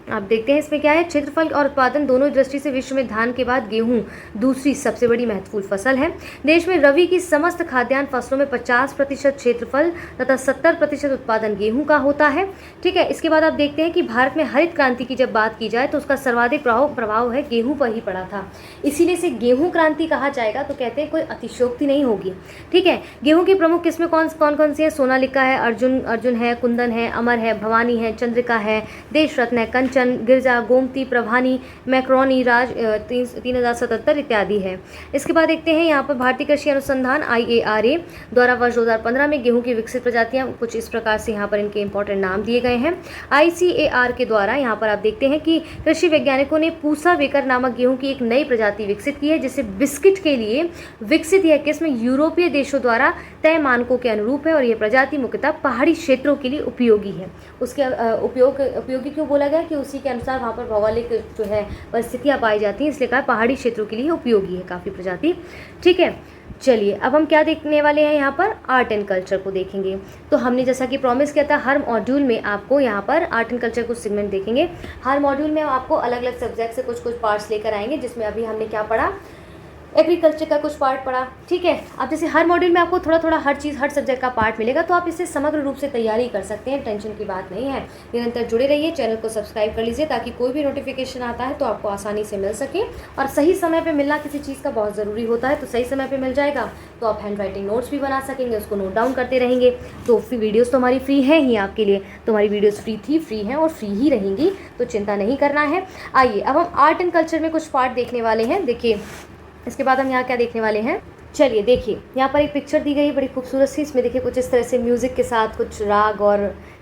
Speaker 2: आप देखते हैं इसमें क्या है, क्षेत्रफल और उत्पादन दोनों दृष्टि से विश्व में धान के बाद गेहूं दूसरी सबसे बड़ी महत्वपूर्ण फसल है। देश में रबी की समस्त खाद्यान्न फसलों में 50% क्षेत्रफल तथा 70% उत्पादन गेहूं का होता है। ठीक है, इसके बाद आप देखते हैं कि भारत में हरित क्रांति की जब बात की जाए तो उसका सर्वाधिक प्रभाव है गेहूं पर ही पड़ा था, इसीलिए इसे गेहूं क्रांति कहा जाएगा। तो कहते हैं कोई अतिशयोक्ति नहीं होगी। ठीक है, गेहूं की प्रमुख किस्में कौन कौन सी है, सोनालिका है, अर्जुन है, कुंदन है, अमर है, भवानी है, चंद्रिका है, देश रत्न है, कंचन, गिरजा, गोमती, प्रभानी, मैक्रोनी, राज 3077 इत्यादि है। इसके बाद देखते हैं यहाँ पर भारतीय कृषि अनुसंधान IARA द्वारा वर्ष 2015 में गेहूं की विकसित प्रजातियां कुछ इस प्रकार से यहाँ पर इनके इंपॉर्टेंट नाम दिए गए हैं। ICAR के द्वारा यहाँ पर आप देखते हैं कि कृषि वैज्ञानिकों ने पूसा वेकर नामक गेहूं की एक नई प्रजाति विकसित की है, जिसे बिस्किट के लिए विकसित यह किस्म यूरोपीय देशों द्वारा तय मानकों के अनुरूप है और यह प्रजाति मुख्यतः पहाड़ी क्षेत्रों के लिए उपयोगी है। उसके उपयोगी क्यों बोला गया कि उसी के अनुसार वहाँ पर भौगोलिक जो है परिस्थितियाँ पाई जाती हैं, इसलिए कहा पहाड़ी क्षेत्रों के लिए उपयोगी है काफ़ी प्रजाति। ठीक है, चलिए अब हम क्या देखने वाले हैं, यहाँ पर आर्ट एंड कल्चर को देखेंगे। तो हमने जैसा कि प्रॉमिस किया था हर मॉड्यूल में आपको यहाँ पर आर्ट एंड कल्चर कुछ सेगमेंट देखेंगे। हर मॉड्यूल में आपको अलग अलग सब्जेक्ट से कुछ पार्ट्स लेकर आएंगे, जिसमें अभी हमने क्या पढ़ा, एग्रीकल्चर का कुछ पार्ट पढ़ा। ठीक है, अब जैसे हर मॉड्यूल में आपको थोड़ा थोड़ा हर सब्जेक्ट का पार्ट मिलेगा, तो आप इससे समग्र रूप से तैयारी कर सकते हैं, टेंशन की बात नहीं है। निरंतर जुड़े रहिए, चैनल को सब्सक्राइब कर लीजिए ताकि कोई भी नोटिफिकेशन आता है तो आपको आसानी से मिल सके। और सही समय पर मिलना किसी चीज़ का बहुत ज़रूरी होता है, तो सही समय पर मिल जाएगा तो आप हैंड राइटिंग नोट्स भी बना सकेंगे, उसको नोट डाउन करते रहेंगे। तो वीडियोज़ तो हमारी फ्री है ही आपके लिए, तो हमारी वीडियोज़ फ्री हैं और फ्री ही रहेंगी, तो चिंता नहीं करना है। आइए अब हम आर्ट एंड कल्चर में कुछ पार्ट देखने वाले हैं। देखिए इसके बाद हम यहाँ क्या देखने वाले हैं, चलिए देखिए यहाँ पर एक पिक्चर दी गई बड़ी खूबसूरत सी। इसमें देखिए कुछ इस तरह से म्यूज़िक के साथ कुछ राग और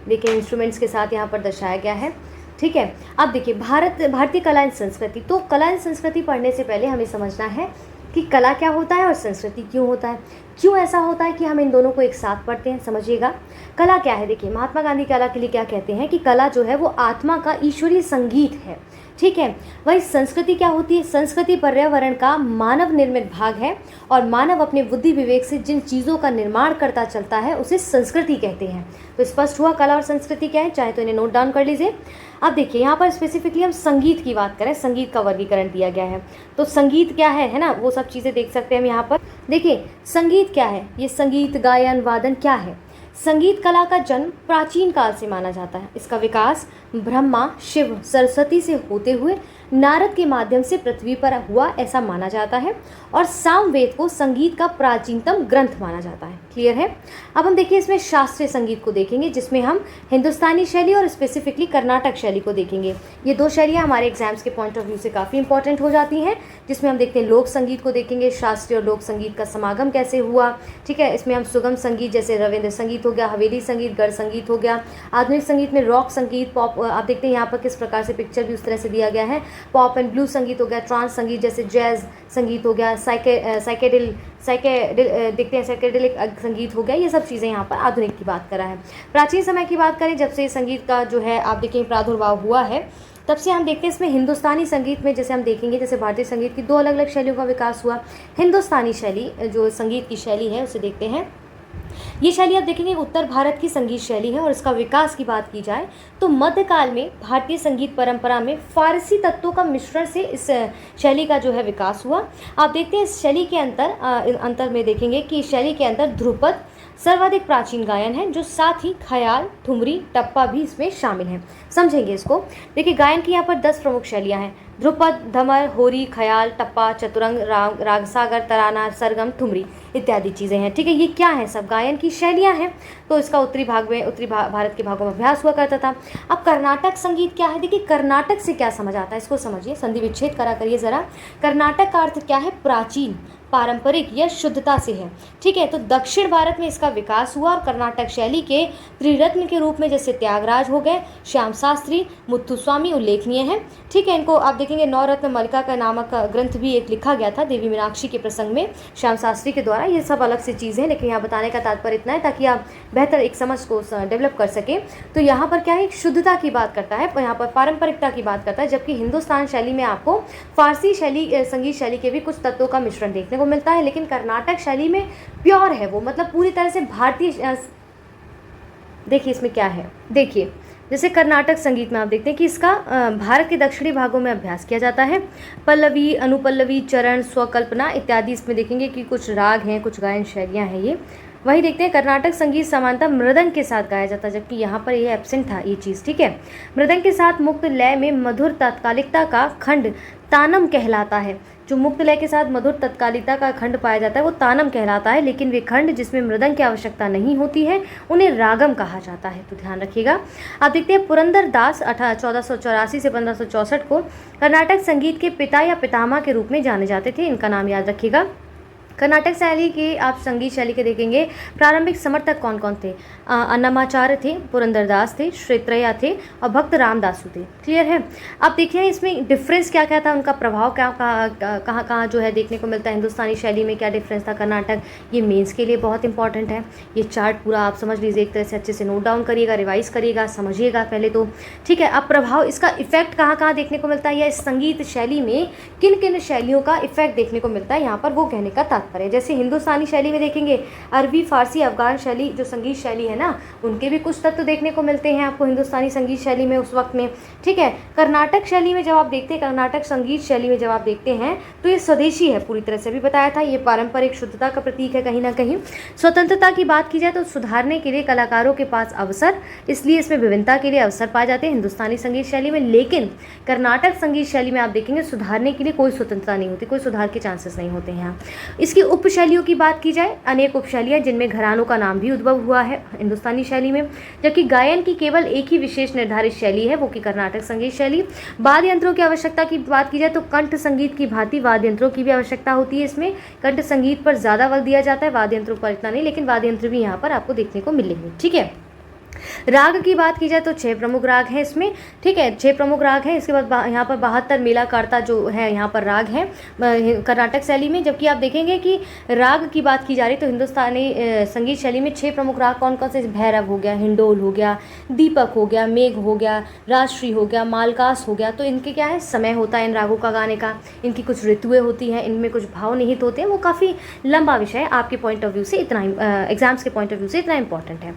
Speaker 2: देखिए इंस्ट्रूमेंट्स के साथ यहाँ पर दर्शाया गया है। ठीक है, अब देखिए भारतीय कला एवं संस्कृति। तो कला एवं संस्कृति पढ़ने से पहले हमें समझना है कि कला क्या होता है और संस्कृति क्यों होता है, क्यों ऐसा होता है कि हम इन दोनों को एक साथ पढ़ते हैं। समझिएगा कला क्या है। देखिए महात्मा गांधी कला के लिए क्या कहते हैं कि कला जो है वो आत्मा का ईश्वरीय संगीत है। ठीक है, वही संस्कृति क्या होती है, संस्कृति पर्यावरण का मानव निर्मित भाग है और मानव अपने बुद्धि विवेक से जिन चीज़ों का निर्माण करता चलता है उसे संस्कृति कहते हैं। तो स्पष्ट हुआ कला और संस्कृति क्या है, चाहे तो इन्हें नोट डाउन कर लीजिए। अब देखिए यहाँ पर स्पेसिफिकली हम संगीत की बात करें, संगीत का वर्गीकरण दिया गया है। तो संगीत क्या है ना, वो सब चीज़ें देख सकते हैं हम यहाँ पर। देखिए संगीत क्या है, ये संगीत गायन वादन क्या है। संगीत कला का जन्म प्राचीन काल से माना जाता है। इसका विकास ब्रह्मा, शिव, सरस्वती से होते हुए नारद के माध्यम से पृथ्वी पर हुआ ऐसा माना जाता है और सामवेद को संगीत का प्राचीनतम ग्रंथ माना जाता है। क्लियर है। अब हम देखिए इसमें शास्त्रीय संगीत को देखेंगे, जिसमें हम हिंदुस्तानी शैली और स्पेसिफिकली कर्नाटक शैली को देखेंगे। ये दो शैलियाँ हमारे एग्जाम्स के पॉइंट ऑफ व्यू से काफ़ी इंपॉर्टेंट हो जाती हैं, जिसमें हम देखते हैं लोक संगीत को देखेंगे, शास्त्रीय और लोक संगीत का समागम कैसे हुआ। ठीक है, इसमें हम सुगम संगीत जैसे रविंद्र संगीत हो गया, हवेली संगीत, गढ़ संगीत हो गया। आधुनिक संगीत में रॉक संगीत, पॉप, आप देखते हैं यहाँ पर किस प्रकार से पिक्चर भी उस तरह से दिया गया है। पॉप एंड ब्लू संगीत हो गया, ट्रांस संगीत जैसे जैज संगीत हो गया, साइकेडिल देखते हैं साइकेडेलिक संगीत हो गया। ये सब चीज़ें यहाँ पर आधुनिक की बात करा है। प्राचीन समय की बात करें, जब से संगीत का जो है आप देखें प्रादुर्भाव हुआ है, तब से हम देखते हैं इसमें हिंदुस्तानी संगीत में जैसे हम देखेंगे जैसे भारतीय संगीत की दो अलग अलग शैलियों का विकास हुआ। हिंदुस्तानी शैली जो संगीत की शैली है उसे देखते हैं। ये शैली आप देखेंगे उत्तर भारत की संगीत शैली है और इसका विकास की बात की जाए तो मध्यकाल में भारतीय संगीत परंपरा में फारसी तत्वों का मिश्रण से इस शैली का जो है विकास हुआ। आप देखते हैं इस शैली के अंतर में देखेंगे कि इस शैली के अंदर ध्रुपद सर्वाधिक प्राचीन गायन है, जो साथ ही ख्याल, ठुमरी, टप्पा भी इसमें शामिल हैं। समझेंगे इसको। देखिए गायन की यहाँ पर 10 प्रमुख शैलियाँ हैं। ध्रुपद, धमर, होरी, ख्याल, टप्पा, चतुरंग, रागसागर, तराना, सरगम, ठुमरी इत्यादि चीज़ें हैं। ठीक है, ये क्या है, सब गायन की शैलियाँ हैं। तो इसका उत्तरी भारत के भागों में अभ्यास हुआ करता था। अब कर्नाटक संगीत क्या है। देखिए कर्नाटक से क्या समझ आता है, इसको समझिए, संधि विच्छेद करा करिए ज़रा। कर्नाटक का अर्थ क्या है, प्राचीन। पारंपरिक या शुद्धता से है। ठीक है, तो दक्षिण भारत में इसका विकास हुआ और कर्नाटक शैली के त्रिरत्न के रूप में जैसे त्यागराज हो गए, श्याम शास्त्री, मुत्थुस्वामी उल्लेखनीय हैं। ठीक है, इनको आप देखेंगे नवरत्न मलिका का नामक ग्रंथ भी एक लिखा गया था देवी मीनाक्षी के प्रसंग में श्याम शास्त्री के द्वारा। ये सब अलग से चीज़ें हैं, लेकिन यहाँ बताने का तात्पर्य इतना है ताकि आप बेहतर एक समझ को डेवलप कर सकें। तो यहाँ पर क्या है, शुद्धता की बात करता है, यहाँ पर पारंपरिकता की बात करता है, जबकि हिंदुस्तान शैली में आपको फारसी शैली संगीत शैली के भी कुछ तत्वों का मिश्रण देखने को मिलता है। लेकिन कर्नाटक शैली में प्योर है वो, मतलब पूरी तरह से भारतीय। देखिए इसमें क्या है, देखिए जैसे कर्नाटक संगीत में आप देखते हैं कि इसका भारत के दक्षिणी भागों में अभ्यास किया जाता है। पल्लवी, अनुपल्लवी, चरण, स्वकल्पना इत्यादि इसमें देखेंगे कि कुछ राग हैं, कुछ गायन शैलियाँ हैं। ये वही देखते हैं कर्नाटक संगीत सामान्यतः मृदंग के साथ गाया जाता है, जबकि यहाँ पर ये एब्सेंट था ये चीज़। ठीक है, मृदंग के साथ मुक्त लय में मधुर तात्कालिकता का खंड तानम कहलाता है। जो मुक्त लय के साथ मधुर तत्कालिकता का खंड पाया जाता है वो तानम कहलाता है, लेकिन वे खंड जिसमें मृदंग की आवश्यकता नहीं होती है उन्हें रागम कहा जाता है। तो ध्यान रखिएगा। आप देखते हैं पुरंदर दास 1484 से 1564 को कर्नाटक संगीत के पिता या पितामह के रूप में जाने जाते थे। इनका नाम याद रखिएगा। कर्नाटक शैली के आप संगीत शैली के देखेंगे प्रारंभिक समर्थक कौन कौन थे। अन्नमाचार्य थे, पुरंदरदास थे, श्रेत्रया थे और भक्त रामदासु थे। क्लियर है। आप देखिए इसमें डिफरेंस क्या क्या था, उनका प्रभाव क्या कहाँ कहाँ जो है देखने को मिलता है। हिंदुस्तानी शैली में क्या डिफरेंस था कर्नाटक, ये मेंस के लिए बहुत इंपॉर्टेंट है। ये चार्ट पूरा आप समझ लीजिए, एक तरह से अच्छे से नोट डाउन करिएगा, रिवाइज करिएगा, समझिएगा पहले तो। ठीक है, अब प्रभाव इसका इफेक्ट कहाँ कहाँ देखने को मिलता है या इस संगीत शैली में किन किन शैलियों का इफेक्ट देखने को मिलता है, यहाँ पर वो कहने का तात्पर्य। जैसे हिंदुस्तानी शैली में देखेंगे अरबी, फारसी, अफगान शैली जो संगीत शैली है ना, उनके भी कुछ तत्व देखने को मिलते हैं आपको हिंदुस्तानी संगीत शैली में उस वक्त में। ठीक है, कर्नाटक शैली में जब आप देखते हैं, कर्नाटक संगीत शैली में जब आप देखते हैं तो ये स्वदेशी है पूरी तरह से, अभी बताया था। ये पारंपरिक शुद्धता का प्रतीक है कहीं ना कहीं। स्वतंत्रता की बात की जाए तो सुधारने के लिए कलाकारों के पास अवसर, इसलिए इसमें विभिन्नता के लिए अवसर पाए जाते हैं हिंदुस्तानी संगीत शैली में। लेकिन कर्नाटक संगीत शैली में आप देखेंगे सुधारने के लिए कोई स्वतंत्रता नहीं होती, कोई सुधार के चांसेस नहीं होते हैं। इसकी उपशैलियों की बात की जाए, अनेक उपशैलियाँ जिनमें घरानों का नाम भी उद्भव हुआ है हिंदुस्तानी शैली में, जबकि गायन की केवल एक ही विशेष निर्धारित शैली है, वो कि कर्नाटक संगीत शैली। वाद्य यंत्रों की आवश्यकता की बात की जाए तो कंठ संगीत की भांति वाद्य यंत्रों की भी आवश्यकता होती है। इसमें कंठ संगीत पर ज़्यादा बल दिया जाता है, वाद्य यंत्रों पर इतना नहीं, लेकिन वाद्य यंत्र भी यहाँ पर आपको देखने को मिलेंगे। ठीक है, राग की बात की जाए तो 6 प्रमुख राग हैं इसमें। ठीक है, 6 प्रमुख राग हैं। इसके बाद यहाँ पर 72 मेलाकार्ता जो है यहाँ पर राग हैं कर्नाटक शैली में। जबकि आप देखेंगे कि राग की बात की जा रही तो हिंदुस्तानी संगीत शैली में 6 प्रमुख राग कौन कौन से, भैरव हो गया, हिंडोल हो गया, दीपक हो गया, मेघ हो गया, राजश्री हो गया, मालकास हो गया। तो इनके क्या है, समय होता है इन रागों का गाने का, इनकी कुछ ऋतुएं होती हैं, इनमें कुछ भाव निहित होते हैं। वो काफ़ी लंबा विषय है, आपके पॉइंट ऑफ व्यू से इतना एग्जाम्स के पॉइंट ऑफ व्यू से इतना इंपॉर्टेंट है।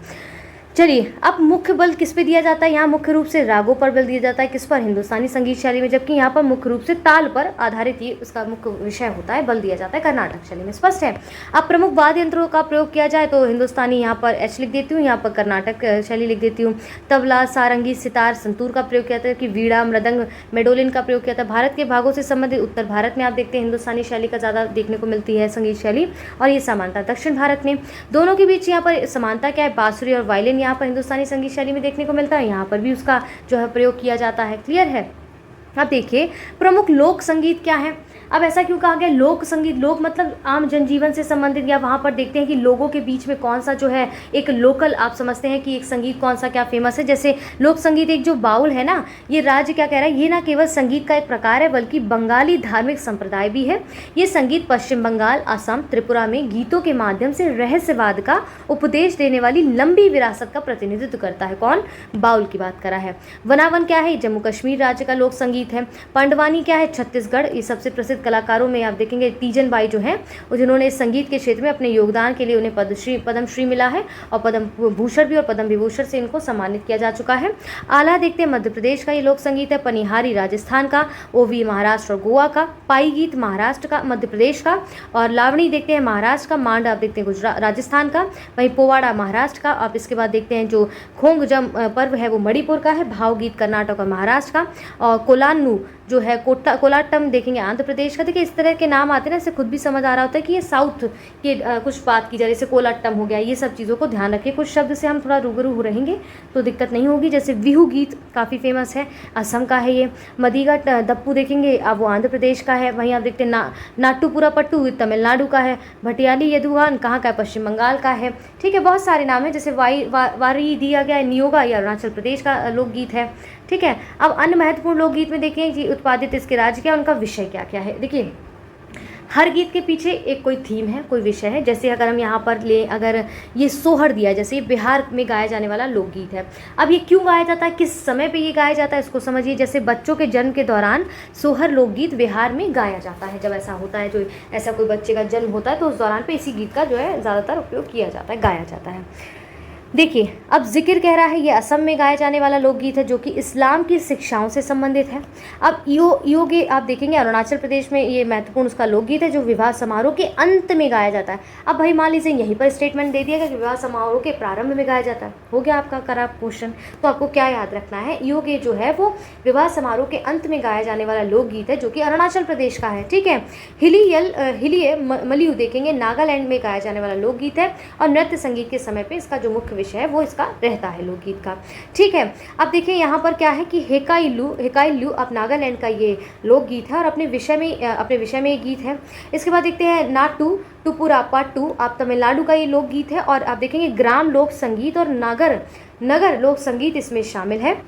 Speaker 2: चलिए, अब मुख्य बल किस पे दिया जाता है, यहाँ मुख्य रूप से रागों पर बल दिया जाता है, किस पर, हिंदुस्तानी संगीत शैली में। जबकि यहाँ पर मुख्य रूप से ताल पर आधारित ये उसका मुख्य विषय होता है, बल दिया जाता है कर्नाटक शैली में। स्पष्ट है। अब प्रमुख वाद्य यंत्रों का प्रयोग किया जाए तो हिंदुस्तानी यहाँ पर एच लिख देती हूँ, यहाँ पर कर्नाटक शैली लिख देती हूँ। तबला, सारंगी, सितार, संतूर का प्रयोग किया जाता है, कि वीणा, मृदंग, मेडोलिन का प्रयोग किया जाता है। भारत के भागों से संबंधित उत्तर भारत में आप देखते हैं हिंदुस्तानी शैली का ज़्यादा देखने को मिलती है संगीत शैली, और ये समानता दक्षिण भारत में। दोनों के बीच यहाँ पर समानता क्या है, बांसुरी और वायलिन यहाँ पर हिंदुस्तानी संगीत शैली में देखने को मिलता है, यहाँ पर भी उसका जो है प्रयोग किया जाता है। क्लियर है। अब देखिए प्रमुख लोक संगीत क्या है। अब ऐसा क्यों कहा गया लोक संगीत, लोक मतलब आम जनजीवन से संबंधित, या वहाँ पर देखते हैं कि लोगों के बीच में कौन सा जो है एक लोकल, आप समझते हैं कि एक संगीत कौन सा क्या फेमस है। जैसे लोक संगीत एक जो बाउल है ना, ये राज्य क्या कह रहा है, ये ना केवल संगीत का एक प्रकार है बल्कि बंगाली धार्मिक संप्रदाय भी है। ये संगीत पश्चिम बंगाल, असम, त्रिपुरा में गीतों के माध्यम से रहस्यवाद का उपदेश देने वाली लंबी विरासत का प्रतिनिधित्व करता है। कौन, बाउल की बात करा है। वनावन क्या है, जम्मू कश्मीर राज्य का लोक संगीत है। पंडवानी क्या है, छत्तीसगढ़। ये सबसे प्रसिद्ध कलाकारों में आप देखेंगे तीजन बाई जो हैं, जिन्होंने इस संगीत के क्षेत्र में अपने योगदान के लिए उन्हें पद्मश्री मिला है, और पद्म भूषण भी और पद्म विभूषण से इनको सम्मानित किया जा चुका है। आला देखते हैं मध्य प्रदेश का ये लोक संगीत है। पनिहारी राजस्थान का, ओवी महाराष्ट्र और गोवा का, पाई गीत महाराष्ट्र का, मध्य प्रदेश का, और लावणी देखते हैं महाराष्ट्र का, मांड आप देखते हैं गुजरात राजस्थान का, वहीं पोवाड़ा महाराष्ट्र का। आप इसके बाद देखते हैं जो खोंग जम पर्व है वो मणिपुर का है। भावगीत कर्नाटक और महाराष्ट्र का, और कोलान्नू जो है कोलाटम देखेंगे आंध्र प्रदेश का। देखिए इस तरह के नाम आते हैं ना, इससे खुद भी समझ आ रहा होता है कि ये साउथ के कुछ बात की जाए, जैसे कोलाटम हो गया। ये सब चीज़ों को ध्यान रखिए, कुछ शब्द से हम थोड़ा रूबरू रहेंगे तो दिक्कत नहीं होगी। जैसे बिहू गीत काफ़ी फेमस है, असम का है ये। मदीगा दप्पू देखेंगे, अब वो आंध्र प्रदेश का है। वहीं आप देखते हैं नाट्टूपुरा पट्टू तमिलनाडु का है। भटियाली यदुवान कहाँ का है, पश्चिम बंगाल का है। ठीक है, बहुत सारे नाम हैं। जैसे वारी दिया गया है, नियोगा ये अरुणाचल प्रदेश का लोकगीत है। ठीक है, अब अन्य महत्वपूर्ण लोकगीत में देखें कि उत्पादित इसके राज्य क्या, उनका विषय क्या क्या है। देखिए हर गीत के पीछे एक कोई थीम है, कोई विषय है। जैसे अगर हम यहाँ पर लें, अगर ये सोहर दिया, जैसे ये बिहार में गाया जाने वाला लोकगीत है। अब ये क्यों गाया जाता है, किस समय पे ये गाया जाता है, इसको समझिए। जैसे बच्चों के जन्म के दौरान सोहर लोकगीत बिहार में गाया जाता है। जब ऐसा होता है, जो ऐसा कोई बच्चे का जन्म होता है, तो उस दौरान पे इसी गीत का जो है ज़्यादातर उपयोग किया जाता है, गाया जाता है। देखिए अब जिक्र कह रहा है, ये असम में गाया जाने वाला लोकगीत है जो कि इस्लाम की शिक्षाओं से संबंधित है। अब योगे आप देखेंगे अरुणाचल प्रदेश में ये महत्वपूर्ण उसका लोकगीत है जो विवाह समारोह के अंत में गाया जाता है। अब भाई मान लीजिए यहीं पर स्टेटमेंट दे दिया गया कि विवाह समारोह के प्रारंभ में गाया जाता है, हो गया आपका खराब क्वेश्चन। तो आपको क्या याद रखना है, योगे जो है वो विवाह समारोह के अंत में गाया जाने वाला लोकगीत है जो कि अरुणाचल प्रदेश का है। ठीक है, हिलिये मलियू देखेंगे नागालैंड में गाया जाने वाला लोकगीत है और नृत्य संगीत के समय पे इसका जो मुख्य विषय है वो इसका रहता है लोकगीत का। ठीक है, अब देखिए यहाँ पर क्या है कि हेकाइल्यू अब नागालैंड का ये लोकगीत है और अपने विषय में ये गीत है। इसके बाद देखते हैं नाटू टुपुरा पाटू आप तमिलनाडु का ये लोकगीत है और आप देखेंगे ग्राम लोक संगीत और नगर लोक संगीत इसमें शामिल है।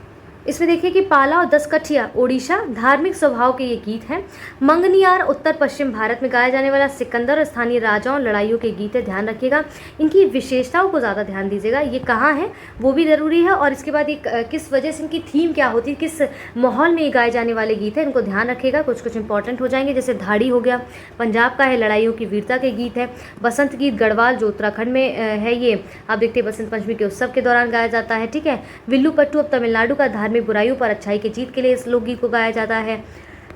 Speaker 2: इसमें देखिए कि पाला और दसकठिया ओडिशा धार्मिक स्वभाव के ये गीत हैं। मंगनियार उत्तर पश्चिम भारत में गाया जाने वाला सिकंदर और स्थानीय राजाओं लड़ाइयों के गीत है, ध्यान रखिएगा। इनकी विशेषताओं को ज़्यादा ध्यान दीजिएगा, ये कहाँ है वो भी ज़रूरी है। और इसके बाद ये किस वजह से इनकी थीम क्या होती है, किस माहौल में ये गाए जाने वाले गीत है, इनको ध्यान रखिएगा। कुछ इंपॉर्टेंट हो जाएंगे। जैसे धाड़ी हो गया, पंजाब का है, लड़ाइयों की वीरता के गीत है। बसंत गीत गढ़वाल जो उत्तराखंड में है, ये आप देखते हैं बसंत पंचमी के उत्सव के दौरान गाया जाता है। ठीक है, विल्लू पट्टू अब तमिलनाडु का धार्मिक बुराइयों पर अच्छाई की जीत के लिए इस लोकगीत को गाया जाता है।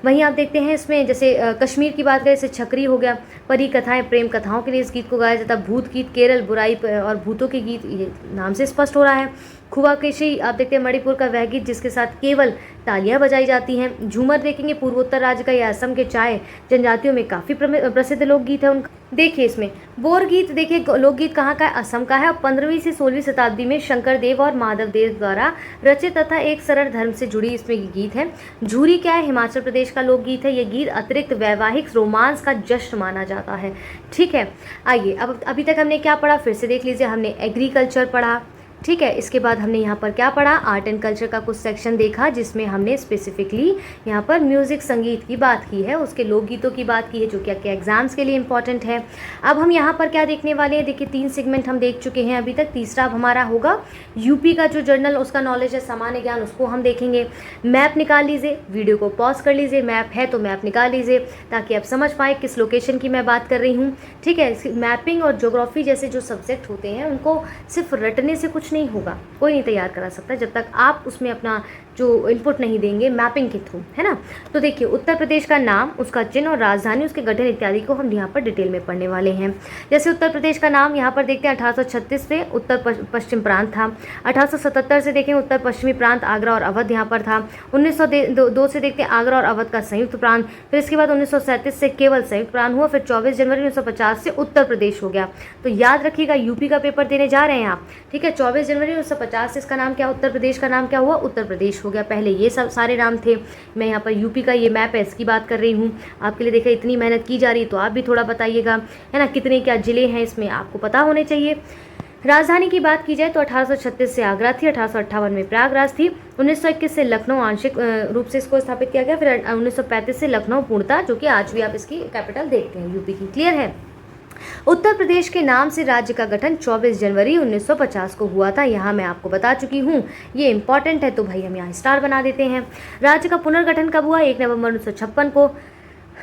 Speaker 2: वहीं आप देखते हैं इसमें जैसे कश्मीर की बात करें, जैसे छकरी हो गया, परी कथाएं प्रेम कथाओं के लिए इस गीत को गाया जाता है। भूत गीत केरल बुराई और भूतों के गीत, ये नाम से स्पष्ट हो रहा है। खुआ केशी आप देखते हैं मणिपुर का वह गीत जिसके साथ केवल तालियां बजाई जाती हैं। झूमर देखेंगे पूर्वोत्तर राज्य का, या असम के चाय जनजातियों में काफ़ी प्रसिद्ध लोकगीत है उनका। देखिए इसमें बोर गीत, देखिए लोकगीत कहाँ का है, असम का है और 15वीं से 16वीं शताब्दी में शंकर देव और माधव देव द्वारा रचित तथा एक सरल धर्म से जुड़ी इसमें ये गीत है। झूरी क्या है, हिमाचल प्रदेश का लोकगीत है। ये गीत अतिरिक्त वैवाहिक रोमांस का जश्न माना जाता है। ठीक है, आइए अब अभी तक हमने क्या पढ़ा फिर से देख लीजिए। हमने एग्रीकल्चर पढ़ा, ठीक है। इसके बाद हमने यहाँ पर क्या पढ़ा, आर्ट एंड कल्चर का कुछ सेक्शन देखा जिसमें हमने स्पेसिफिकली यहाँ पर म्यूज़िक संगीत की बात की है, उसके लोकगीतों की बात की है जो कि आपके एग्जाम्स के लिए इंपॉर्टेंट है। अब हम यहाँ पर क्या देखने वाले हैं, देखिए 3 सेगमेंट हम देख चुके हैं अभी तक। तीसरा अब हमारा होगा यूपी का जो जर्नल उसका नॉलेज है, सामान्य ज्ञान, उसको हम देखेंगे। मैप निकाल लीजिए, वीडियो को पॉज कर लीजिए, मैप है तो मैप निकाल लीजिए ताकि आप समझ पाए किस लोकेशन की मैं बात कर रही हूँ। ठीक है, मैपिंग और ज्योग्राफी जैसे जो सब्जेक्ट होते हैं उनको सिर्फ रटने से कुछ नहीं होगा, कोई नहीं तैयार करा सकता जब तक आप उसमें अपना जो इनपुट नहीं देंगे मैपिंग के थ्रू, है ना। तो देखिए उत्तर प्रदेश का नाम, उसका चिन्ह और राजधानी, उसके गठन इत्यादि को हम यहाँ पर डिटेल में पढ़ने वाले हैं। जैसे उत्तर प्रदेश का नाम यहाँ पर देखते हैं 1836 से उत्तर पश्चिम प्रांत था। 1877 से देखें उत्तर पश्चिमी प्रांत आगरा और अवध यहाँ पर था। 1902 से देखते हैं आगरा और अवध का संयुक्त प्रांत। फिर इसके बाद 1937 से केवल संयुक्त प्रांत हुआ। फिर 24 जनवरी 1950 से उत्तर प्रदेश हो गया। तो याद रखिएगा यूपी का पेपर देने जा रहे हैं आप, ठीक है। 24 जनवरी 1950 से इसका नाम क्या, उत्तर प्रदेश का नाम क्या हुआ, उत्तर प्रदेश हो गया। पहले ये सब सारे नाम थे। मैं यहाँ पर यूपी का ये मैप है इसकी बात कर रही हूँ आपके लिए। देखा इतनी मेहनत की जा रही है तो आप भी थोड़ा बताइएगा, है ना, कितने क्या जिले हैं इसमें आपको पता होने चाहिए। राजधानी की बात की जाए तो 1836 से आगरा थी, 1858 में प्रयागराज थी, 1921 से लखनऊ आंशिक रूप से इसको स्थापित किया गया। फिर 1935 से लखनऊ पूर्णतः, जो कि आज भी आप इसकी कैपिटल देखते हैं यूपी की। क्लियर है। उत्तर प्रदेश के नाम से राज्य का गठन 24 जनवरी 1950 को हुआ था। यहाँ मैं आपको बता चुकी हूँ, ये इंपॉर्टेंट है तो भाई हम यहाँ स्टार बना देते हैं। राज्य का पुनर्गठन कब हुआ, 1 नवंबर 1956 को।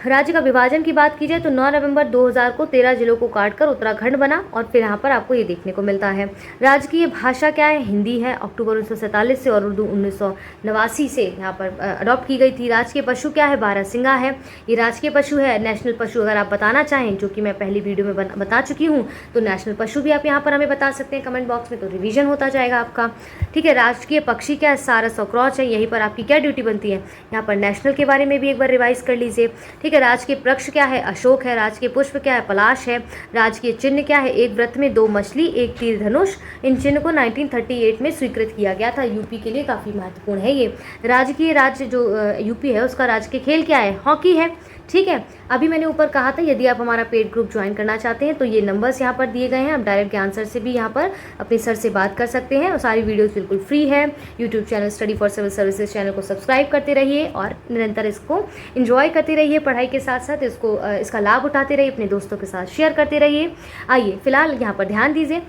Speaker 2: राज्य का विभाजन की बात की जाए तो 9 नवंबर 2000 को 13 जिलों को काटकर उत्तराखंड बना और फिर यहाँ पर आपको ये देखने को मिलता है। राजकीय भाषा क्या है? हिंदी है। अक्टूबर 1947 से और उर्दू 1989 से यहाँ पर अडॉप्ट की गई थी। राजकीय पशु क्या है? बारहसिंगा है, ये राजकीय पशु है। नेशनल पशु अगर आप बताना चाहें, जो कि मैं पहली वीडियो में बता चुकी हूँ, तो नेशनल पशु भी आप यहाँ पर हमें बता सकते हैं कमेंट बॉक्स में, तो रिवीजन होता जाएगा आपका। ठीक है, राजकीय पक्षी क्या है? सारस और क्रॉच है। यहीं पर आपकी क्या ड्यूटी बनती है? यहाँ पर नेशनल के बारे में भी एक बार रिवाइज कर लीजिए। ठीक है, राजकीय वृक्ष क्या है? अशोक है। राजकीय पुष्प क्या है? पलाश है। राजकीय चिन्ह क्या है? एक वृत्त में 2 मछली, एक तीर धनुष। इन चिन्ह को 1938 में स्वीकृत किया गया था। यूपी के लिए काफ़ी महत्वपूर्ण है ये। राजकीय राज्य जो यूपी है, उसका राजकीय खेल क्या है? हॉकी है। ठीक है, अभी मैंने ऊपर कहा था यदि आप हमारा पेड ग्रुप ज्वाइन करना चाहते हैं तो ये नंबर्स यहाँ पर दिए गए हैं। आप डायरेक्ट ज्ञान सर से भी यहाँ पर अपने सर से बात कर सकते हैं और सारी वीडियोस बिल्कुल फ्री है। YouTube channel study for civil services channel को सब्सक्राइब करते रहिए और निरंतर इसको एंजॉय करते रहिए। पढ़ाई के साथ साथ इसका लाभ उठाते रहिए, अपने दोस्तों के साथ शेयर करते रहिए। आइए फिलहाल यहाँ पर ध्यान दीजिए,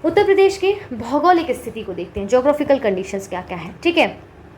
Speaker 2: उत्तर प्रदेश की भौगोलिक स्थिति को देखते हैं। ज्योग्राफिकल कंडीशंस क्या क्या है। ठीक है,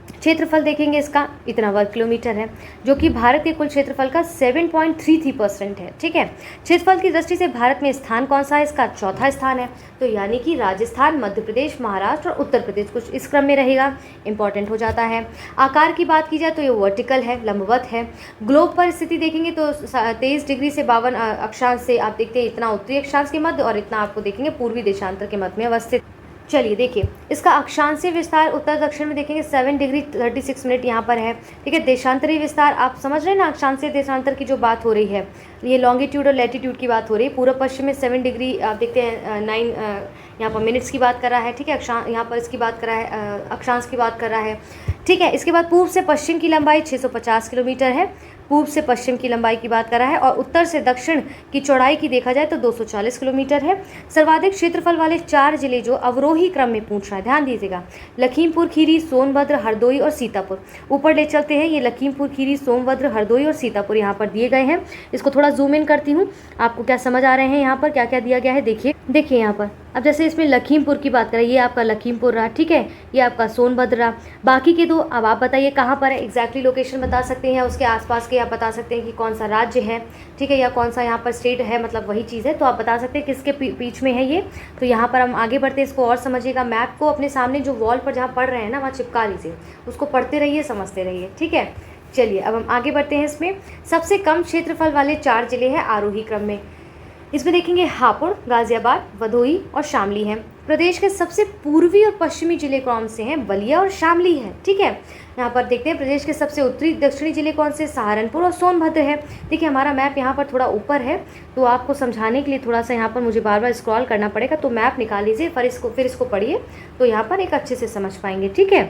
Speaker 2: क्षेत्रफल देखेंगे, इसका इतना वर्ग किलोमीटर है, जो कि भारत के कुल क्षेत्रफल का 7.33% है। ठीक है, क्षेत्रफल की दृष्टि से भारत में स्थान कौन सा है? इसका चौथा स्थान है। तो यानी कि राजस्थान, मध्य प्रदेश, महाराष्ट्र और उत्तर प्रदेश कुछ इस क्रम में रहेगा। इंपॉर्टेंट हो जाता है। आकार की बात की जाए तो ये वर्टिकल है, लंबवत है। ग्लोब पर स्थिति देखेंगे तो 23 डिग्री से 52 अक्षांश से आप देखते हैं इतना उत्तरी अक्षांश के मध्य और इतना आपको देखेंगे पूर्वी देशांतर के मध्य में अवस्थित। चलिए देखिए, इसका अक्षांशीय विस्तार उत्तर दक्षिण में देखेंगे 7 डिग्री 36 मिनट यहाँ पर है। ठीक है, देशांतरीय विस्तार आप समझ रहे हैं ना, अक्षांशीय देशांतर की जो बात हो रही है, ये लॉन्गिट्यूड और लैटिट्यूड की बात हो रही है। पूर्व पश्चिम में 7 डिग्री आप देखते हैं 9 यहाँ पर मिनट्स की बात कर रहा है। ठीक है, यहाँ पर इसकी बात कर रहा है, अक्षांश की बात कर रहा है। ठीक है, इसके बाद पूर्व से पश्चिम की लंबाई 650 किलोमीटर है। पूर्व से पश्चिम की लंबाई की बात कर रहा है और उत्तर से दक्षिण की चौड़ाई की देखा जाए तो 240 किलोमीटर है। सर्वाधिक क्षेत्रफल वाले 4 जिले जो अवरोही क्रम में पूछ रहा है, ध्यान दीजिएगा, लखीमपुर खीरी, सोनभद्र, हरदोई और सीतापुर। ऊपर ले चलते हैं, ये लखीमपुर खीरी, सोनभद्र, हरदोई और सीतापुर यहाँ पर दिए गए हैं। इसको थोड़ा जूम इन करती हूँ, आपको क्या समझ आ रहे हैं यहाँ पर क्या क्या दिया गया है। देखिए यहाँ पर अब जैसे इसमें लखीमपुर की बात करें, ये आपका लखीमपुर रहा। ठीक है, ये आपका सोनभद्र रहा। बाकी के दो अब आप बताइए कहाँ पर है, एग्जैक्टली लोकेशन बता सकते हैं, उसके आसपास के आप बता सकते हैं कि कौन सा राज्य है। ठीक है, या कौन सा यहाँ पर स्टेट है, मतलब वही चीज़ है, तो आप बता सकते हैं किसके बीच में है ये। तो यहाँ पर हम आगे बढ़ते हैं, इसको और समझिएगा। मैप को अपने सामने जो वॉल पर जहाँ पढ़ रहे हैं ना, वहाँ चिपका लीजिए, उसको पढ़ते रहिए, समझते रहिए। ठीक है, चलिए अब हम आगे बढ़ते हैं। इसमें सबसे कम क्षेत्रफल वाले 4 जिले हैं आरोही क्रम में। इसमें देखेंगे हापुड़, गाजियाबाद, भदोही और शामली हैं। प्रदेश के सबसे पूर्वी और पश्चिमी जिले कौन से हैं? बलिया और शामली है। ठीक है, यहाँ पर देखते हैं प्रदेश के सबसे उत्तरी दक्षिणी जिले कौन से? सहारनपुर और सोनभद्र है। देखिए हमारा मैप यहाँ पर थोड़ा ऊपर है, तो आपको समझाने के लिए थोड़ा सा यहाँ पर मुझे बार बार स्क्रॉल करना पड़ेगा, तो मैप निकाल लीजिए, फिर इसको पढ़िए, तो यहाँ पर एक अच्छे से समझ पाएंगे। ठीक है,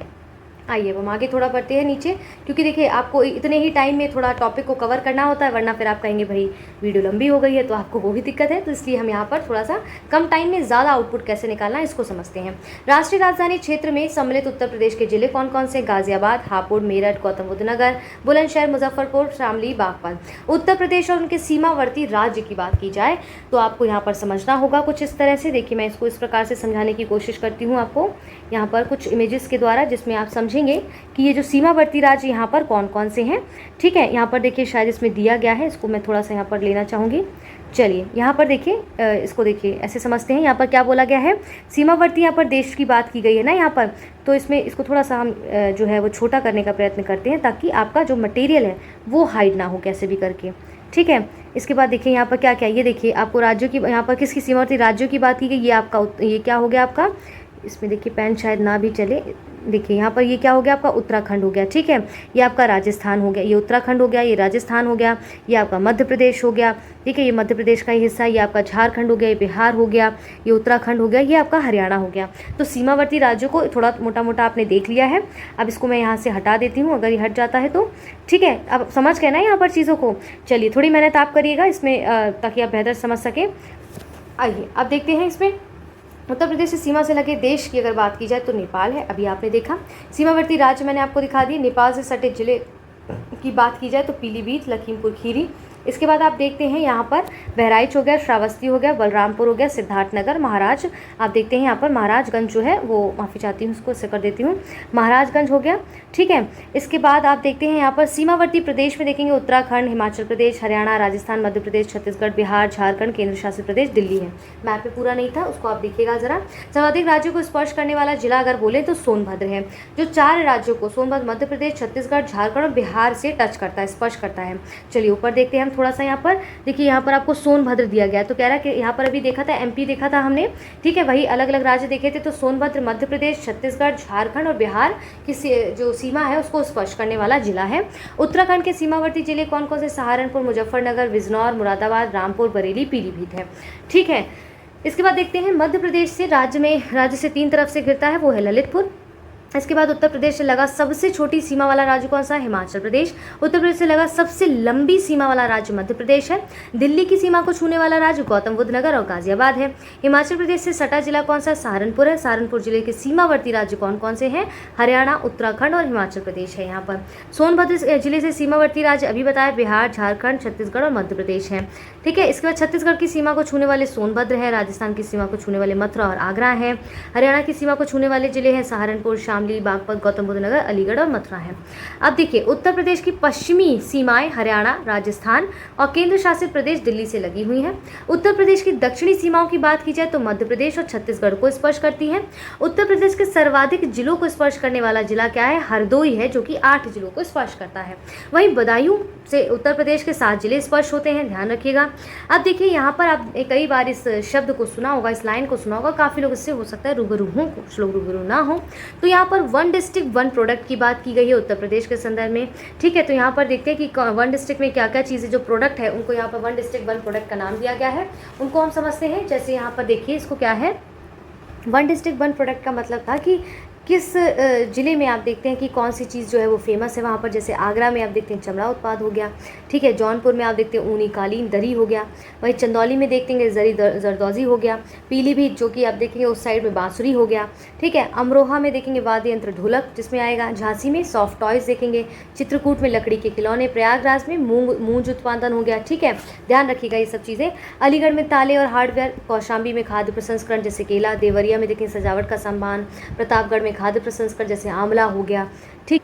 Speaker 2: आइए हम आगे थोड़ा बढ़ते हैं नीचे, क्योंकि देखिए आपको इतने ही टाइम में थोड़ा टॉपिक को कवर करना होता है, वरना फिर आप कहेंगे भाई वीडियो लंबी हो गई है, तो आपको वो भी दिक्कत है। तो इसलिए हम यहाँ पर थोड़ा सा कम टाइम में ज़्यादा आउटपुट कैसे निकालना है इसको समझते हैं। राष्ट्रीय राजधानी क्षेत्र में सम्मिलित उत्तर प्रदेश के जिले कौन कौन से? गाजियाबाद, हापुड़, मेरठ, गौतम बुद्ध नगर, बुलंदशहर, मुजफ्फरपुर, शामली, बागपत। उत्तर प्रदेश और उनके सीमावर्ती राज्य की बात की जाए तो आपको यहाँ पर समझना होगा कुछ इस तरह से। देखिए मैं इसको इस प्रकार से समझाने की कोशिश करती हूँ आपको यहाँ पर कुछ इमेजेस के द्वारा, जिसमें आप समझेंगे कि ये जो सीमावर्ती राज्य यहाँ पर कौन कौन से हैं। ठीक है, यहाँ पर देखिए शायद इसमें दिया गया है, इसको मैं थोड़ा सा यहाँ पर लेना चाहूँगी। चलिए यहाँ पर देखिए, इसको देखिए ऐसे समझते हैं, यहाँ पर क्या बोला गया है, सीमावर्ती यहाँ पर देश की बात की गई है ना यहाँ पर, तो इसमें इसको थोड़ा सा हम जो है वो छोटा करने का प्रयत्न करते हैं, ताकि आपका जो मटेरियल है वो हाइड ना हो कैसे भी करके। ठीक है, इसके बाद देखिए यहाँ पर क्या क्या, ये देखिए आपको राज्यों की, यहाँ पर किसकी सीमावर्ती राज्यों की बात की गई, ये आपका ये क्या हो गया आपका, इसमें देखिए पेन शायद ना भी चले, देखिए यहाँ पर ये क्या हो गया आपका, उत्तराखंड हो गया। ठीक है, ये आपका राजस्थान हो गया, ये उत्तराखंड हो गया, ये राजस्थान हो गया, ये आपका मध्य प्रदेश हो गया। ठीक है, ये मध्य प्रदेश का ही हिस्सा, ये आपका झारखंड हो गया, ये बिहार हो गया, ये उत्तराखंड हो गया, ये आपका हरियाणा हो गया। तो सीमावर्ती राज्यों को थोड़ा मोटा मोटा आपने देख लिया है। अब इसको मैं यहाँ से हटा देती हूँ, अगर ये हट जाता है तो। ठीक है, अब समझ गए ना यहाँ पर चीज़ों को। चलिए थोड़ी मेहनत आप करिएगा इसमें, ताकि आप बेहतर समझ सकें। आइए अब देखते हैं इसमें उत्तर प्रदेश से सीमा से लगे देश की अगर बात की जाए तो नेपाल है। अभी आपने देखा सीमावर्ती राज्य मैंने आपको दिखा दिए। नेपाल से सटे जिले की बात की जाए तो पीलीभीत, लखीमपुर खीरी, इसके बाद आप देखते हैं यहाँ पर बहराइच हो गया, श्रावस्ती हो गया, बलरामपुर हो गया, सिद्धार्थनगर, महाराज, आप देखते हैं यहाँ पर महाराजगंज जो है वो, माफ़ी चाहती हूँ, उसको ऐसे कर देती हूँ, महाराजगंज हो गया, ठीक है। इसके बाद आप देखते हैं यहाँ पर सीमावर्ती प्रदेश में देखेंगे उत्तराखंड, हिमाचल प्रदेश, हरियाणा, राजस्थान, मध्य प्रदेश, छत्तीसगढ़, बिहार, झारखंड, केंद्र शासित प्रदेश दिल्ली है। मैप पे पूरा नहीं था, उसको आप देखिएगा ज़रा। सर्वाधिक राज्यों को स्पर्श करने वाला जिला अगर बोले तो सोनभद्र है, जो 4 राज्यों को, सोनभद्र, मध्य प्रदेश, छत्तीसगढ़, झारखंड और बिहार से टच करता है, स्पर्श करता है। चलिए ऊपर देखते हैं हम थोड़ा सा। यहाँ पर देखिए, यहाँ पर आपको सोनभद्र दिया गया है, तो कह रहा है कि यहाँ पर अभी देखा था एमपी देखा था हमने, ठीक है, वही अलग अलग राज्य देखे थे, तो सोनभद्र मध्य प्रदेश, छत्तीसगढ़, झारखंड और बिहार की जो सीमा है उसको स्पर्श करने वाला जिला है। उत्तराखंड के सीमावर्ती जिले कौन कौन से? सहारनपुर, मुजफ्फरनगर, बिजनौर, मुरादाबाद, रामपुर, बरेली, पीलीभीत है, ठीक है। इसके बाद देखते हैं मध्य प्रदेश से राज्य से 3 तरफ से घिरता है, वो है ललितपुर। इसके बाद उत्तर प्रदेश से लगा सबसे छोटी सीमा वाला राज्य कौन सा है? हिमाचल प्रदेश। उत्तर प्रदेश से लगा सबसे लंबी सीमा वाला राज्य मध्य प्रदेश है। दिल्ली की सीमा को छूने वाला राज्य गौतम बुद्ध नगर और गाजियाबाद है। हिमाचल प्रदेश से सटा जिला कौन सा है? सहारनपुर है। सहारनपुर जिले के सीमावर्ती राज्य कौन कौन से हैं? हरियाणा, उत्तराखंड और हिमाचल प्रदेश है। यहाँ पर सोनभद्र जिले से सीमावर्ती राज्य अभी बताया बिहार, झारखंड, छत्तीसगढ़ और मध्य प्रदेश है, ठीक है। इसके बाद छत्तीसगढ़ की सीमा को छूने वाले सोनभद्र है। राजस्थान की सीमा को छूने वाले मथुरा और आगरा है। हरियाणा की सीमा को छूने वाले जिले हैं सहारनपुर, शामली, बागपत, गौतम बुद्ध नगर, अलीगढ़ और मथुरा है। अब देखिए, उत्तर प्रदेश की पश्चिमी सीमाएं हरियाणा, राजस्थान और केंद्र शासित प्रदेश दिल्ली से लगी हुई हैं। उत्तर प्रदेश की दक्षिणी सीमाओं की बात की जाए तो मध्य प्रदेश और छत्तीसगढ़ को स्पर्श करती हैं। उत्तर प्रदेश के सर्वाधिक जिलों को स्पर्श करने वाला जिला क्या है? हरदोई है, जो कि 8 जिलों को स्पर्श करता है। वहीं बदायूं से उत्तर प्रदेश के 7 जिले स्पर्श होते हैं, ध्यान रखिएगा। अब देखिए, यहाँ पर आप कई बार इस शब्द को सुना होगा, इस लाइन को सुना होगा, काफ़ी लोग इससे हो सकता है रूबरू हों, कुछ लोग रूबरू ना हो। तो यहाँ पर 1 डिस्ट्रिक्ट 1 प्रोडक्ट की बात की गई है उत्तर प्रदेश के संदर्भ में, ठीक है। तो यहाँ पर देखते हैं कि 1 डिस्ट्रिक्ट में क्या क्या चीज़ें, जो प्रोडक्ट है उनको यहाँ पर 1 डिस्ट्रिक्ट 1 प्रोडक्ट का नाम दिया गया है, उनको हम समझते हैं। जैसे यहाँ पर देखिए, इसको क्या है, 1 डिस्ट्रिक्ट 1 प्रोडक्ट का मतलब था कि किस ज़िले में आप देखते हैं कि कौन सी चीज़ जो है वो फेमस है वहाँ पर। जैसे आगरा में आप देखते हैं चमड़ा उत्पाद हो गया, ठीक है। जौनपुर में आप देखते हैं ऊनी कालीन दरी हो गया। वहीं चंदौली में देखते हैं जरी जरदोजी हो गया। पीलीभीत जो कि आप देखेंगे उस साइड में बांसुरी हो गया, ठीक है। अमरोहा में देखेंगे वाद्य यंत्र ढोलक जिसमें आएगा। झांसी में सॉफ्ट टॉयज़ देखेंगे। चित्रकूट में लकड़ी के खिलौने। प्रयागराज में मूंज उत्पादन हो गया, ठीक है, ध्यान रखिएगा ये सब चीज़ें। अलीगढ़ में ताले और हार्डवेयर। कौशाम्बी में खाद्य प्रसंस्करण जैसे केला। देवरिया में देखेंगे सजावट का सामान। प्रतापगढ़ में खाद्य प्रसंस्करण जैसे आंवला हो गया, ठीक।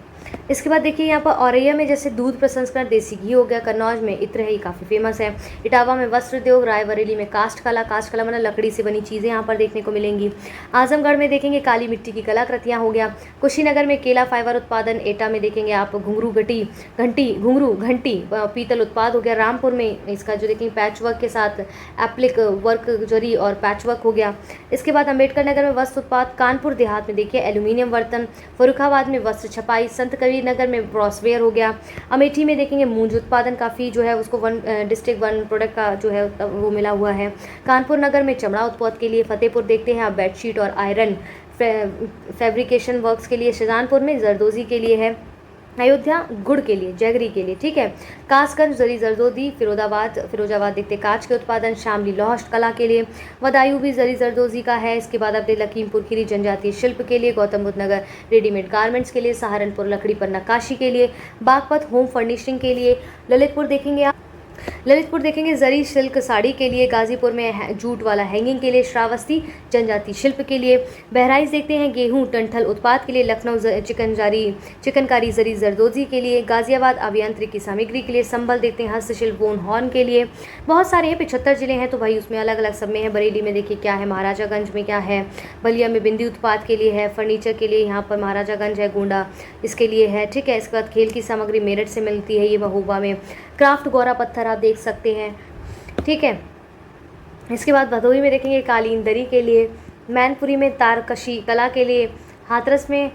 Speaker 2: इसके बाद देखिए यहाँ पर औरैया में जैसे दूध प्रसंस्करण, देसी घी हो गया। कन्नौज में इत्र है, ये काफ़ी फेमस है। इटावा में वस्त्र उद्योग। रायबरेली में काष्ठ कला मतलब लकड़ी से बनी चीज़ें यहाँ पर देखने को मिलेंगी। आजमगढ़ में देखेंगे काली मिट्टी की कलाकृतियाँ हो गया। कुशीनगर में केला फाइबर उत्पादन। एटा में देखेंगे आप घुंघरू घंटी पीतल उत्पाद हो गया। रामपुर में इसका जो देखेंगे पैच वर्क के साथ एप्लिक वर्क जरी और पैच वर्क हो गया। इसके बाद अम्बेडकर नगर में वस्त्र उत्पाद। कानपुर देहात में देखिए एल्यूमिनियम बर्तन। फर्रुखाबाद में वस्त्र छपाई। संत कबीर नगर में ब्रॉसवेयर हो गया। अमेठी में देखेंगे मूंज उत्पादन, काफ़ी जो है उसको 1 डिस्ट्रिक्ट 1 प्रोडक्ट का जो है वो मिला हुआ है। कानपुर नगर में चमड़ा उत्पाद के लिए। फतेहपुर देखते हैं आप बेडशीट और आयरन फैब्रिकेशन वर्क्स के लिए। शाहजहांपुर में जरदोजी के लिए है। अयोध्या गुड़ के लिए, जैगरी के लिए, ठीक है। कासगंज जरी जरदोजी। फिरोजाबाद देखते कांच के उत्पादन। शामली लौह कला के लिए। बदायूं भी जरी जरदोजी का है। इसके बाद आप देखिए लखीमपुर खीरी जनजातीय शिल्प के लिए। गौतम बुद्ध नगर रेडीमेड गारमेंट्स के लिए। सहारनपुर लकड़ी पर नक्काशी के लिए। बागपत होम फर्निशिंग के लिए। ललितपुर देखेंगे जरी सिल्क साड़ी के लिए। गाजीपुर में जूट वाला हैंगिंग के लिए। श्रावस्ती जनजातीय शिल्प के लिए। बहराइच देखते हैं गेहूं टंठल उत्पाद के लिए। लखनऊ चिकनकारी जरी जरदोजी के लिए। गाजियाबाद अभियांत्रिकी सामग्री के लिए। संभल देखते हैं हस्तशिल्प वोन हॉर्न के लिए। बहुत सारे हैं, 75 जिले हैं, तो भाई उसमें अलग अलग सब में है। बरेली में देखिए क्या है, महाराजागंज में क्या है। बलिया में बिंदी उत्पाद के लिए है। फर्नीचर के लिए यहाँ पर महाराजागंज है। गोंडा इसके लिए है, ठीक है। इसके बाद खेल की सामग्री मेरठ से मिलती है, ये महोबा में। क्राफ्ट गौरा पत्थर आप देख सकते हैं, ठीक है। इसके बाद भदोही में देखेंगे कालीन दरी के लिए। मैनपुरी में तारकशी कला के लिए। हाथरस में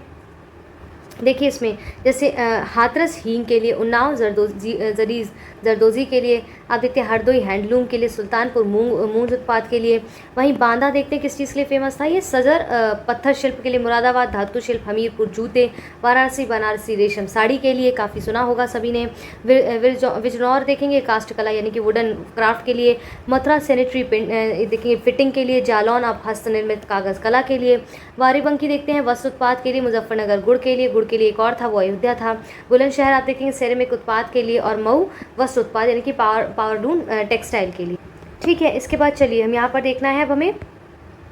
Speaker 2: देखिए इसमें जैसे हाथरस हींग के लिए। उन्नाव जरदोजी के लिए। आप देखते हैं हरदोई हैंडलूम के लिए। सुल्तानपुर मूंज उत्पाद के लिए। वहीं बांदा देखते हैं किस चीज़ के लिए फेमस था, ये सजर पत्थर शिल्प के लिए। मुरादाबाद धातु शिल्प। हमीरपुर जूते। वाराणसी बनारसी रेशम साड़ी के लिए, काफ़ी सुना होगा सभी ने। बिजनौर देखेंगे कास्ट कला यानी कि वुडन क्राफ्ट के लिए। मथुरा सैनिटरी देखेंगे फिटिंग के लिए। जालौन आप हस्त निर्मित कागज़ कला के लिए। वारीबंकी देखते हैं वस्त्र उत्पाद के लिए। मुजफ्फरनगर गुड़ के लिए। गुड़ के लिए, एक और था वो अयोध्या था। बुलंदशहर आप देखेंगे सेरेमिक उत्पाद के लिए, और मऊ वस्त्र उत्पाद यानी कि पावरलूम टेक्सटाइल के लिए। ठीक है, इसके बाद चलिए हम यहाँ पर देखना है अब हमें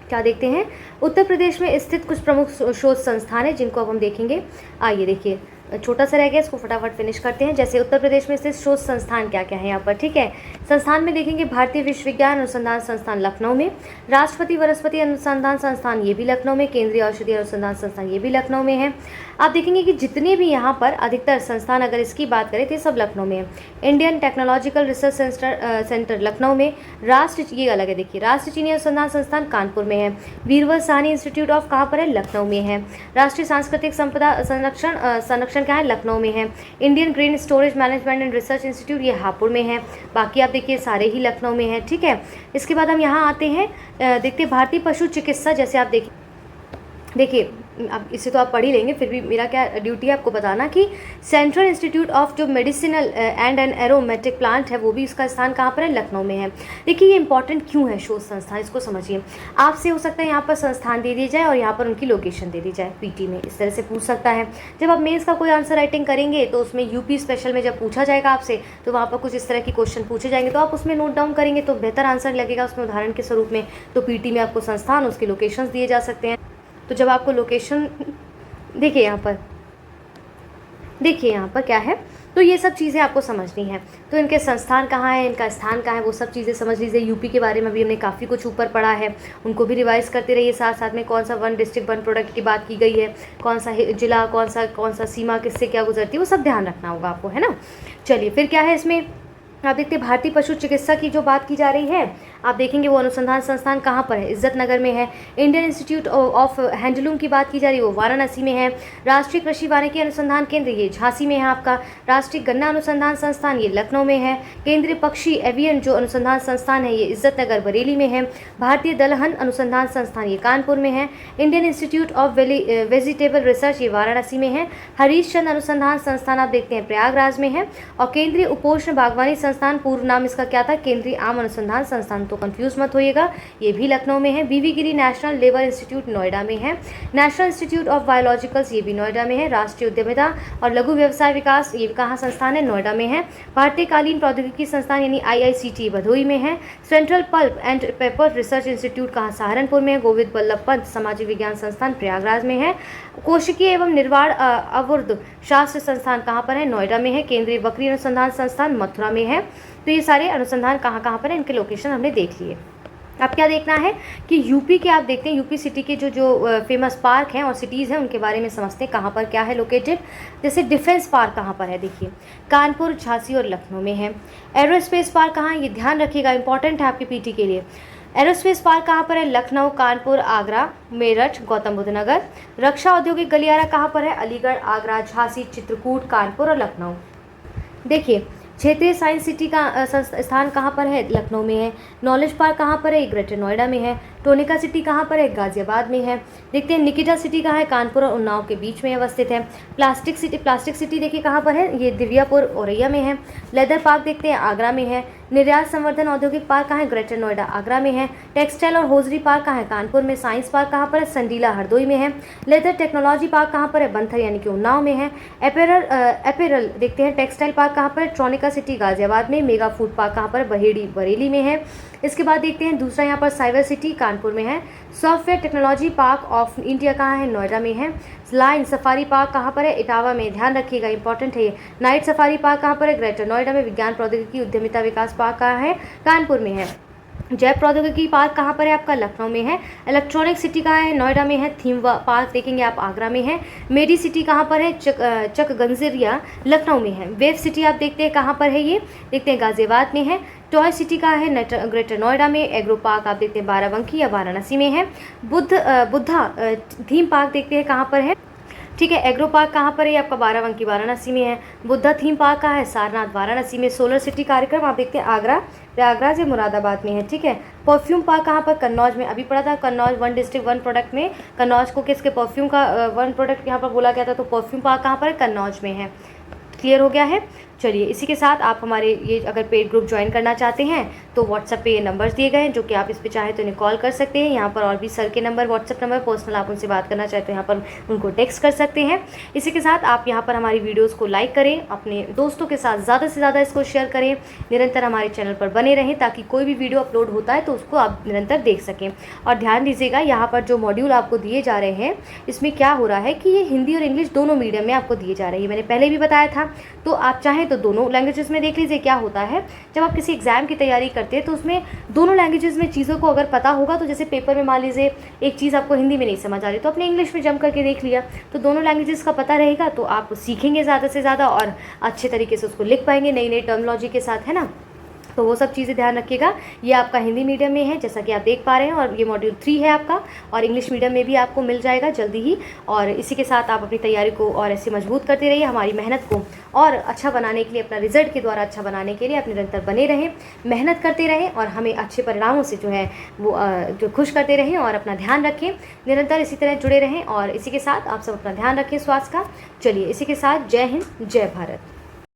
Speaker 2: क्या देखते हैं, उत्तर प्रदेश में स्थित कुछ प्रमुख शोध संस्थान है जिनको अब हम देखेंगे। आइए देखिए, छोटा सा रह गया, इसको फटाफट फिनिश करते हैं। जैसे उत्तर प्रदेश में स्थित शोध संस्थान क्या क्या है यहाँ पर, ठीक है। संस्थान में देखेंगे भारतीय विश्वविज्ञान अनुसंधान संस्थान लखनऊ में, राष्ट्रपति वनस्पति अनुसंधान संस्थान ये भी लखनऊ में, केंद्रीय औषधि अनुसंधान संस्थान ये भी लखनऊ में है। आप देखेंगे कि जितने भी यहाँ पर अधिकतर संस्थान अगर इसकी बात करें तो ये सब लखनऊ में है। Indian technological research centre Lucknow में, ये अलग है देखिए, राष्ट्रीय चीनी अनुसंधान संस्थान कानपुर में है, बीरबल साहनी इंस्टीट्यूट ऑफ कहाँ पर है, लखनऊ में है। राष्ट्रीय सांस्कृतिक संपदा संरक्षण क्या है, लखनऊ में है। Indian grain storage management and research institute ये हापुड़ में है। बाकी आप देखिए सारे ही लखनऊ में है, ठीक है। इसके बाद हम यहाँ आते हैं, देखते हैं भारतीय पशु चिकित्सा। जैसे आप देखिए अब इसे तो आप पढ़ ही लेंगे, फिर भी मेरा क्या ड्यूटी है आपको बताना कि सेंट्रल इंस्टीट्यूट ऑफ जो medicinal and an aromatic plant है वो भी इसका स्थान कहाँ पर है, लखनऊ में है। देखिए ये इंपॉर्टेंट क्यों है शोध संस्थान, इसको समझिए। आपसे हो सकता है यहाँ पर संस्थान दे दी जाए और यहाँ पर उनकी लोकेशन दे दी जाए, पीटी में इस तरह से पूछ सकता है। जब आप मेंस का कोई आंसर राइटिंग करेंगे तो उसमें यूपी स्पेशल में जब पूछा जाएगा आपसे तो वहाँ पर कुछ इस तरह के क्वेश्चन पूछे जाएंगे, तो आप उसमें नोट डाउन करेंगे तो बेहतर आंसर लगेगा उसमें उदाहरण के स्वरूप में। तो पीटी में आपको संस्थान उसके लोकेशंस दिए जा सकते हैं। तो जब आपको लोकेशन देखिए यहाँ पर क्या है, तो ये सब चीज़ें आपको समझनी है। तो इनके संस्थान कहाँ है, इनका स्थान कहाँ है, वो सब चीज़ें समझ लीजिए। यूपी के बारे में भी हमने काफ़ी कुछ ऊपर पढ़ा है, उनको भी रिवाइज करते रहिए। साथ साथ में कौन सा वन डिस्ट्रिक्ट वन प्रोडक्ट की बात की गई है, कौन सा जिला, कौन सा सीमा किससे क्या गुजरती है, वो सब ध्यान रखना होगा आपको, है ना। चलिए फिर क्या है इसमें, आप देखते हैं भारतीय पशु चिकित्सा की जो बात की जा रही है, आप देखेंगे वो अनुसंधान संस्थान कहाँ पर है, इज्जत नगर में है। इंडियन इंस्टीट्यूट ऑफ हैंडलूम की बात की जा रही है वो वाराणसी में है। राष्ट्रीय कृषि वानिकी अनुसंधान केंद्र ये झांसी में है आपका। राष्ट्रीय गन्ना अनुसंधान संस्थान ये लखनऊ में है। केंद्रीय पक्षी एवियन जो अनुसंधान संस्थान है ये इज्जत नगर बरेली में है। भारतीय दलहन अनुसंधान संस्थान ये कानपुर में है। Indian institute of vegetable research ये वाराणसी में है। हरीश चंद अनुसंधान संस्थान आप देखते हैं प्रयागराज में है। और केंद्रीय उपोष्ण बागवानी संस्थान, पूर्व नाम इसका क्या था, केंद्रीय आम अनुसंधान संस्थान, तो कंफ्यूज मत होइएगा, ये भी लखनऊ में है। बीवी गिरी नेशनल लेबर इंस्टीट्यूट नोएडा में है। नेशनल इंस्टीट्यूट ऑफ बायोलॉजिकल्स ये भी नोएडा में है। राष्ट्रीय उद्यमिता और लघु व्यवसाय विकास ये कहाँ संस्थान है, नोएडा में है। भारतीय कालीन प्रौद्योगिकी संस्थान यानी IICT भदोही में है। Central pulp and paper research institute कहाँ, सहारनपुर में है। गोविंद बल्लभ पंत सामाजिक विज्ञान संस्थान प्रयागराज में है। कोशिकीय एवं निर्वाण अवुर्ध शास्त्र संस्थान कहाँ पर है, नोएडा में है। केंद्रीय बकरी अनुसंधान संस्थान मथुरा में है। तो ये सारे अनुसंधान कहाँ कहाँ पर है, इनके लोकेशन हमने देख लिए। अब क्या देखना है कि यूपी के आप देखते हैं, यूपी सिटी के जो फेमस पार्क हैं और सिटीज़ हैं उनके बारे में समझते हैं कहाँ पर क्या है लोकेटेड। जैसे डिफेंस पार्क कहाँ पर है, देखिए कानपुर, झांसी और लखनऊ में है। एरोस्पेस पार्क कहाँ है, ये ध्यान रखिएगा, इंपॉर्टेंट है आपके पीटी के लिए। एरोस्पेस पार्क कहाँ पर है, लखनऊ, कानपुर, आगरा, मेरठ, गौतम बुद्ध नगर। रक्षा औद्योगिक गलियारा कहाँ पर है, अलीगढ़, आगरा, झांसी, चित्रकूट, कानपुर और लखनऊ। देखिए क्षेत्रीय साइंस सिटी का स्थान कहाँ पर है, लखनऊ में है। नॉलेज पार्क कहाँ पर है, ग्रेटर नोएडा में है। टोनिका सिटी कहाँ पर है, गाजियाबाद में है। देखते हैं निकिता सिटी कहाँ है, कानपुर और उन्नाव के बीच में अवस्थित है। प्लास्टिक सिटी देखिए कहाँ पर है, ये दिव्यापुर औरैया में है। लेदर पार्क देखते हैं आगरा में है। निर्यात संवर्धन औद्योगिक पार्क कहाँ है, ग्रेटर नोएडा, आगरा में है। टेक्सटाइल और होजरी पार्क कहाँ है, कानपुर में। साइंस पार्क कहाँ पर है, संडीला, हरदोई में है। लेदर टेक्नोलॉजी पार्क कहाँ पर है, बंथर यानी कि उन्नाव में है। एपेरल देखते हैं टेक्सटाइल पार्क कहाँ पर है, ट्रोनिका सिटी गाजियाबाद में। मेगा फूड पार्क कहाँ पर है, बरेली में है। इसके बाद देखते हैं दूसरा यहाँ पर साइबर सिटी कानपुर में है। Software technology park of India कहाँ है, नोएडा में है। लाइन सफारी पार्क कहाँ पर है, इटावा में, ध्यान रखिएगा इंपॉर्टेंट है ये। नाइट सफारी पार्क कहाँ पर है, ग्रेटर नोएडा में। विज्ञान प्रौद्योगिकी उद्यमिता विकास पार्क कहाँ है, कानपुर में है। जैव प्रौद्योगिकी पार्क कहाँ पर है आपका, लखनऊ में है। इलेक्ट्रॉनिक सिटी कहाँ है, नोएडा में है। थीम पार्क देखेंगे आप, आगरा में है। मेडी सिटी कहाँ पर है, चकगंजिरिया, लखनऊ में है। वेव सिटी आप देखते हैं कहाँ पर है, ये देखते हैं गाजियाबाद में है। टॉय सिटी कहाँ है, ग्रेटर नोएडा में। एग्रो पार्क आप देखते हैं बाराबंकी या वाराणसी में है। बुद्धा थीम पार्क देखते हैं कहाँ पर है, ठीक है। एग्रो पार्क कहाँ पर है, आपका बाराबंकी वाराणसी में है। बुद्धा थीम पार्क कहाँ है, सारनाथ वाराणसी में। सोलर सिटी कार्यक्रम आप देखते हैं आगरा, प्रयागराज या मुरादाबाद में है, ठीक है। परफ्यूम पार्क कहाँ पर, कन्नौज में। अभी पढ़ा था Kannauj one district one product में कन्नौज को किसके परफ्यूम का वन प्रोडक्ट यहाँ पर बोला गया था, तो परफ्यूम पार्क कहाँ पर है, कन्नौज में है। क्लियर हो गया है। चलिए इसी के साथ आप हमारे ये अगर पेड ग्रुप ज्वाइन करना चाहते हैं तो व्हाट्सएप पे ये नंबर्स दिए गए हैं, जो कि आप इस पे चाहे तो इन्हें कॉल कर सकते हैं। यहाँ पर और भी सर के नंबर, व्हाट्सएप नंबर, पर्सनल आप उनसे बात करना चाहे तो यहाँ पर उनको टेक्स्ट कर सकते हैं। इसी के साथ आप यहाँ पर हमारी वीडियोज़ को लाइक करें, अपने दोस्तों के साथ ज़्यादा से ज़्यादा इसको शेयर करें, निरंतर हमारे चैनल पर बने रहें ताकि कोई भी वीडियो अपलोड होता है तो उसको आप निरंतर देख सकें। और ध्यान दीजिएगा, यहाँ पर जो मॉड्यूल आपको दिए जा रहे हैं इसमें क्या हो रहा है कि ये हिंदी और इंग्लिश दोनों मीडियम में आपको दिए जा रहे हैं। मैंने पहले भी बताया था, तो आप चाहें तो दोनों लैंग्वेजेस में देख लीजिए। क्या होता है जब आप किसी एग्जाम की तैयारी करते हैं तो उसमें दोनों लैंग्वेजेस में चीज़ों को अगर पता होगा, तो जैसे पेपर में मान लीजिए एक चीज़ आपको हिंदी में नहीं समझ आ रही तो अपने इंग्लिश में जम करके देख लिया, तो दोनों लैंग्वेजेस का पता रहेगा तो आप सीखेंगे ज़्यादा से ज़्यादा और अच्छे तरीके से उसको लिख पाएंगे नई नई टर्मिनोलॉजी के साथ, है ना। तो वो सब चीज़ें ध्यान रखिएगा। ये आपका हिंदी मीडियम में है जैसा कि आप देख पा रहे हैं, और ये मॉड्यूल 3 है आपका, और इंग्लिश मीडियम में भी आपको मिल जाएगा जल्दी ही। और इसी के साथ आप अपनी तैयारी को और ऐसे मजबूत करते रहिए, हमारी मेहनत को और अच्छा बनाने के लिए, अपना रिजल्ट के द्वारा अच्छा बनाने के लिए आप निरंतर बने रहें, मेहनत करते रहें और हमें अच्छे परिणामों से जो है वो जो खुश करते रहें। और अपना ध्यान रखें, निरंतर इसी तरह जुड़े रहें। और इसी के साथ आप सब अपना ध्यान रखें स्वास्थ्य का। चलिए इसी के साथ जय हिंद, जय भारत।